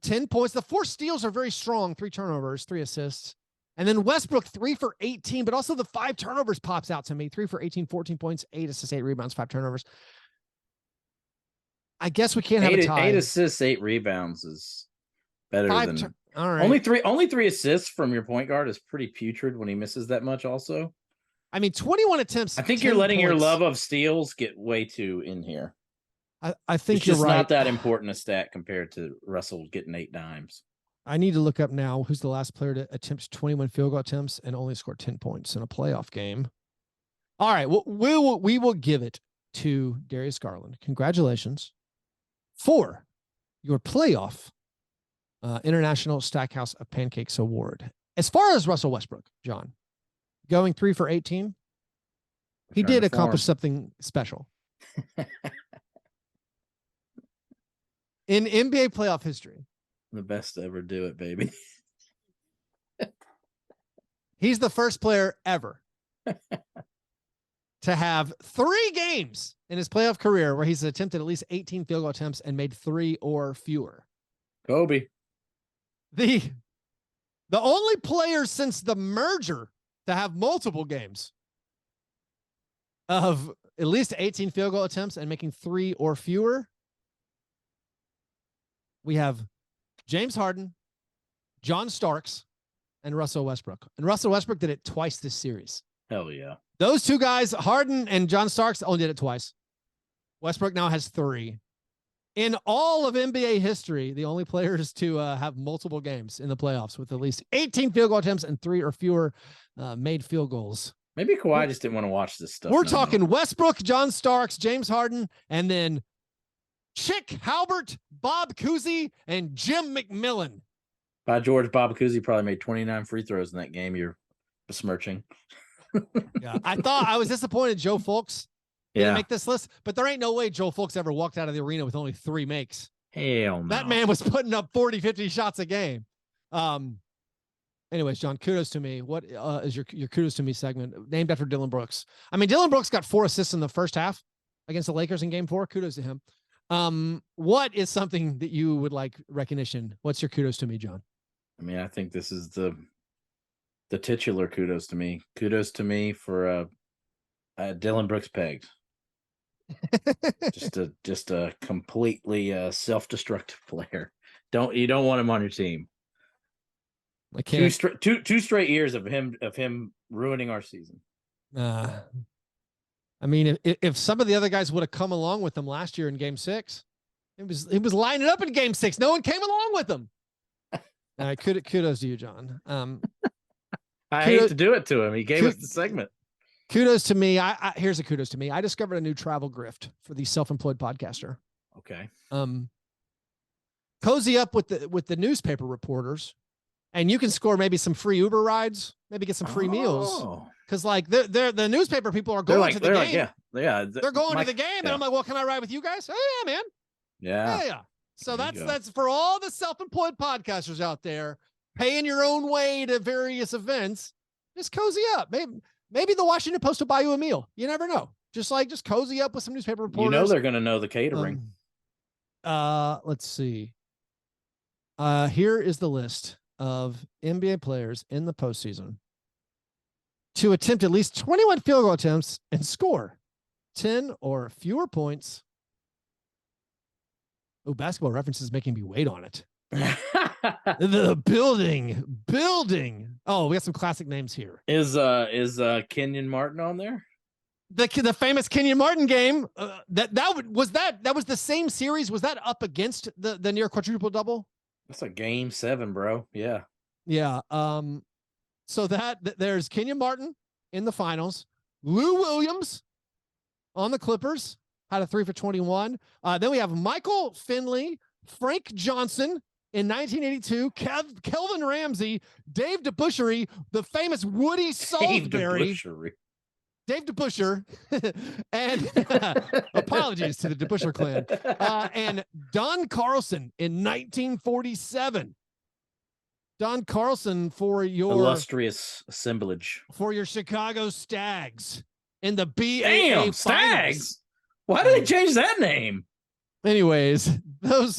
10 points. The 4 steals are very strong. 3 turnovers, 3 assists. And then Westbrook 3 for 18, but also the 5 turnovers pops out to me. 3 for 18, 14 points, 8 assists, 8 rebounds, 5 turnovers. I guess we can't have a tie. 8 assists, 8 rebounds is better than all right. Only three assists from your point guard is pretty putrid when he misses that much. Also, I mean, 21 attempts. I think you're letting your love of steals get way too in here. I think it's you're just right. Not that important a stat compared to Russell getting 8 dimes. I need to look up now who's the last player to attempt 21 field goal attempts and only score 10 points in a playoff game. All right, well, we will give it to Darius Garland. Congratulations for your playoff International Stackhouse of Pancakes Award. As far as Russell Westbrook, John, going 3 for 18, he did accomplish something special. In NBA playoff history. The best to ever do it, baby. He's the first player ever to have 3 games in his playoff career where he's attempted at least 18 field goal attempts and made 3 or fewer. Kobe. The only player since the merger to have multiple games of at least 18 field goal attempts and making 3 or fewer. We have James Harden, John Starks, and Russell Westbrook. And Russell Westbrook did it twice this series. Hell yeah. Those 2 guys, Harden and John Starks, only did it twice. Westbrook now has 3. In all of NBA history, the only players to have multiple games in the playoffs with at least 18 field goal attempts and 3 or fewer made field goals. Maybe Kawhi just didn't want to watch this stuff. We're talking Westbrook, John Starks, James Harden, and then Chick Halbert, Bob Cousy, and Jim McMillan. By George, Bob Cousy probably made 29 free throws in that game you're besmirching. Yeah, I was disappointed Joe Fulks didn't make this list, but there ain't no way Joe Fulks ever walked out of the arena with only 3 makes. Hell no. That man was putting up 40, 50 shots a game. Anyways, John, kudos to me. What is your kudos to me segment named after Dylan Brooks? I mean, Dylan Brooks got 4 assists in the first half against the Lakers in game 4. Kudos to him. What is something that you would like recognition? What's your kudos to me, John? I mean, I think this is the titular kudos to me. Kudos to me for Dylan Brooks pegged. just a completely self-destructive player. You don't want him on your team. I can't. Two straight years of him ruining our season. I mean, if some of the other guys would have come along with them last year in game 6, it was lining up in game 6. No one came along with them. All right, kudos to you, John. I hate to do it to him. He gave us the segment. Kudos to me. Here's a kudos to me. I discovered a new travel grift for the self-employed podcaster. Okay. Cozy up with the newspaper reporters, and you can score maybe some free Uber rides, maybe get some free meals. Because like the newspaper people are going to the game. They're going to the game, and I'm like, well, can I ride with you guys? Oh yeah, man. Yeah. So that's for all the self-employed podcasters out there paying your own way to various events. Just cozy up. Maybe the Washington Post will buy you a meal. You never know. Just cozy up with some newspaper reporters. You know they're going to know the catering. Let's see. Here is the list of NBA players in the postseason to attempt at least 21 field goal attempts and score 10 or fewer points. Oh, Basketball Reference is making me wait on it. The building. Oh, we got some classic names here. Is Kenyon Martin on there? The famous Kenyon Martin game. That was the same series. Was that up against the near quadruple double? That's a game 7, bro. Yeah. Yeah. So there's Kenyon Martin in the finals. Lou Williams on the Clippers had a 3 for 21. Then we have Michael Finley, Frank Johnson in 1982, Kelvin Ramsey, Dave DeBusschere, the famous Woody Salisbury. Dave DeBusschere, and apologies to the DeBusschere clan, and Don Carlson in 1947. Don Carlson for your illustrious assemblage for your Chicago Stags in the BAA Damn, Stags. Why did they change that name? Anyways, those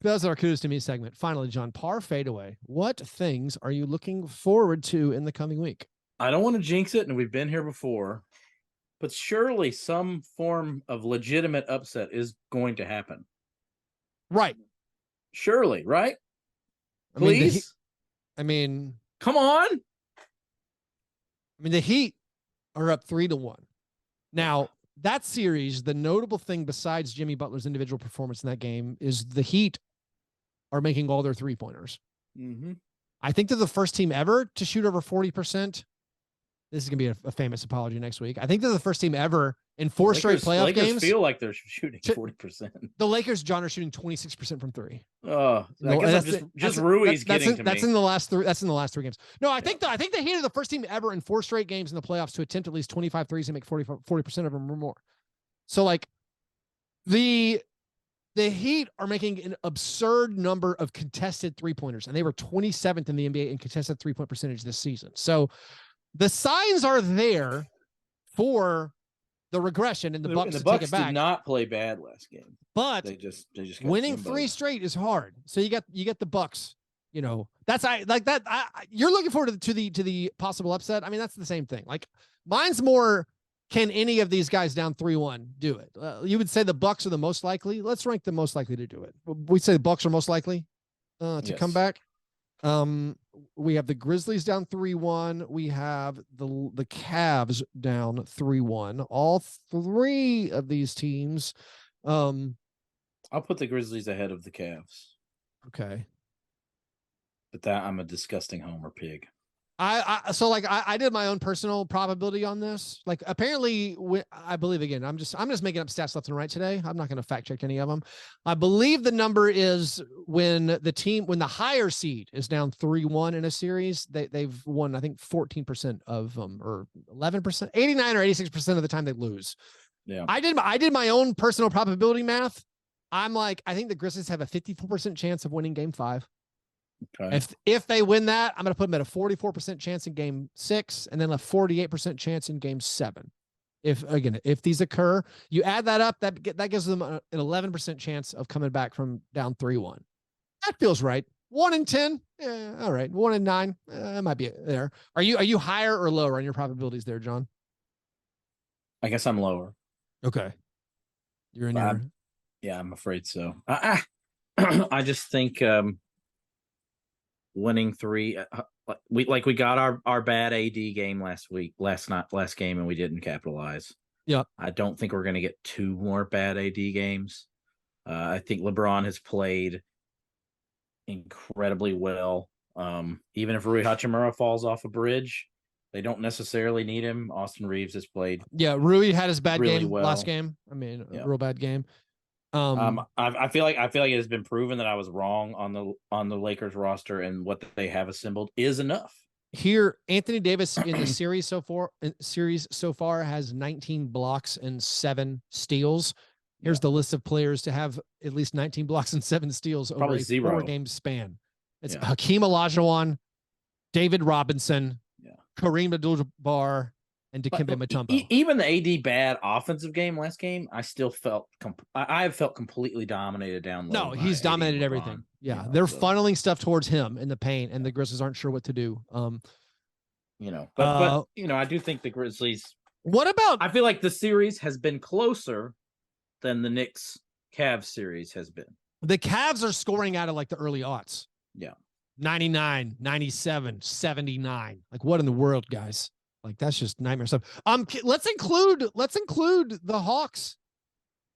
That's our kudos to me segment. Finally, John, par fadeaway. What things are you looking forward to in the coming week? I don't want to jinx it, and we've been here before, but surely some form of legitimate upset is going to happen. Right. Surely, right? Please. Come on. The Heat are up 3-1. Now, that series, the notable thing besides Jimmy Butler's individual performance in that game is the Heat are making all their three-pointers. Mm-hmm. I think they're the first team ever to shoot over 40%. This is going to be a famous apology next week. I think they're the first team ever in four straight playoff games. Feel like they're shooting 40%. The Lakers, John, are shooting 26% from three. Oh, I guess just Rui's getting to me. That's in the last three games. No, I think the Heat are the first team ever in four straight games in the playoffs to attempt at least 25 threes and make 40% of them or more. So like the Heat are making an absurd number of contested three-pointers, and they were 27th in the NBA in contested three-point percentage this season. So the signs are there for the regression, and the Bucks to take it back. Did not play bad last game, but they just winning three straight is hard. So you get the Bucks. You know, that's you're looking forward to the possible upset. I mean, that's the same thing. Like mine's more. Can any of these guys down 3-1 do it? You would say the Bucks are the most likely. Let's rank the most likely to do it. We say the Bucks are most likely to come back. We have the Grizzlies down 3-1. We have the Cavs down 3-1. All three of these teams. I'll put the Grizzlies ahead of the Cavs. Okay. But that I'm a disgusting homer pig. I did my own personal probability on this. Like apparently I believe again, I'm just making up stats left and right today. I'm not going to fact check any of them. I believe the number is when the higher seed is down 3-1 in a series, they've won, I think 14% of them or 11%, 89 or 86% of the time they lose. Yeah. I did my own personal probability math. I'm like, I think the Grizzlies have a 54% chance of winning game 5. Okay. If they win that, I'm going to put them at a 44% chance in game 6 and then a 48% chance in game 7. If these occur, you add that up, that gives them an 11% chance of coming back from down 3-1. That feels right. 1 in 10. All right. 1 in 9. That might be there. Are you higher or lower on your probabilities there, John? I guess I'm lower. Okay. You're in your... Yeah, I'm afraid so. I just think winning 3 we got our bad AD game last game and we didn't capitalize. Yeah. I don't think we're going to get 2 more bad AD games. I think LeBron has played incredibly well. Even if Rui Hachimura falls off a bridge, they don't necessarily need him. Austin Reeves has played. Yeah, Rui had his bad really game well. last game. I mean, a real bad game. I feel like it has been proven that I was wrong on the Lakers roster, and what they have assembled is enough. Here, Anthony Davis in the series so far has 19 blocks and 7 steals. Here's the list of players to have at least 19 blocks and 7 steals over a 4-game span. It's Hakeem Olajuwon, David Robinson, Kareem Abdul-Jabbar, and Dikembe Mutombo. Even the AD bad offensive game last game, I still felt I have felt completely dominated down low. No, he's dominated everything. Yeah, they're funneling stuff towards him in the paint, and the Grizzlies aren't sure what to do. But I do think the Grizzlies. What about? I feel like the series has been closer than the Knicks Cavs series has been. The Cavs are scoring out of like the early aughts. Yeah, 99, 97, 79. Like what in the world, guys? Like that's just nightmare stuff. Let's include the Hawks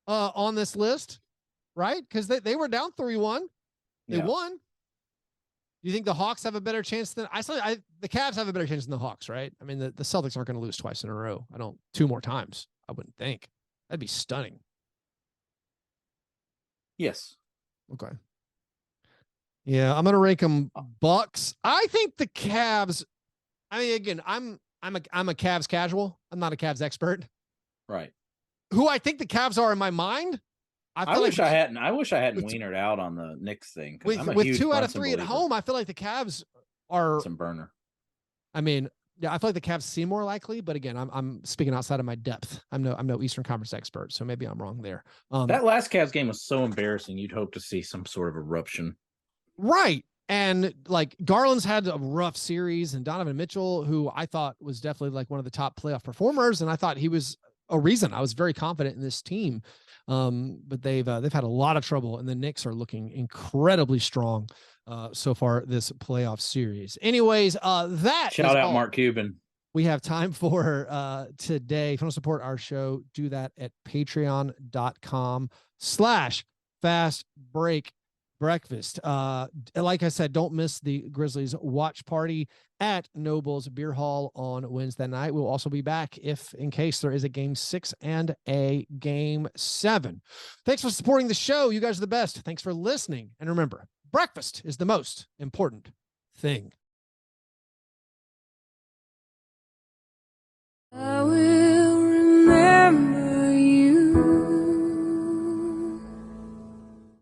on this list, right? Because they were down 3-1. They won. Do you think the Hawks have a better chance than the Cavs have a better chance than the Hawks, right? I mean, the Celtics aren't going to lose twice in a row. 2 more times. I wouldn't think. That'd be stunning. Yes. Okay. Yeah, I'm going to rank them Bucks. I think the Cavs. I mean, again, I'm a Cavs casual. I'm not a Cavs expert. Right. Who I think the Cavs are in my mind. I wish I hadn't wienered out on the Knicks thing. With 2 out of 3 at home, I feel like the Cavs are some burner. I mean, Yeah, I feel like the Cavs seem more likely, but again, I'm speaking outside of my depth. I'm no Eastern Conference expert, so maybe I'm wrong there. That last Cavs game was so embarrassing. You'd hope to see some sort of eruption. Right. And like Garland's had a rough series, and Donovan Mitchell, who I thought was definitely like one of the top playoff performers, and I thought he was a reason I was very confident in this team. But they've had a lot of trouble, and the Knicks are looking incredibly strong so far this playoff series. Anyways, that shout out Mark Cuban. We have time for today. If you want to support our show, do that at patreon.com/fastbreak breakfast. Like I said, don't miss the Grizzlies watch party at Noble's Beer Hall on Wednesday night. We'll also be back in case there is a game 6 and a game 7. Thanks for supporting the show. You guys are the best. Thanks for listening. And remember, breakfast is the most important thing. I will remember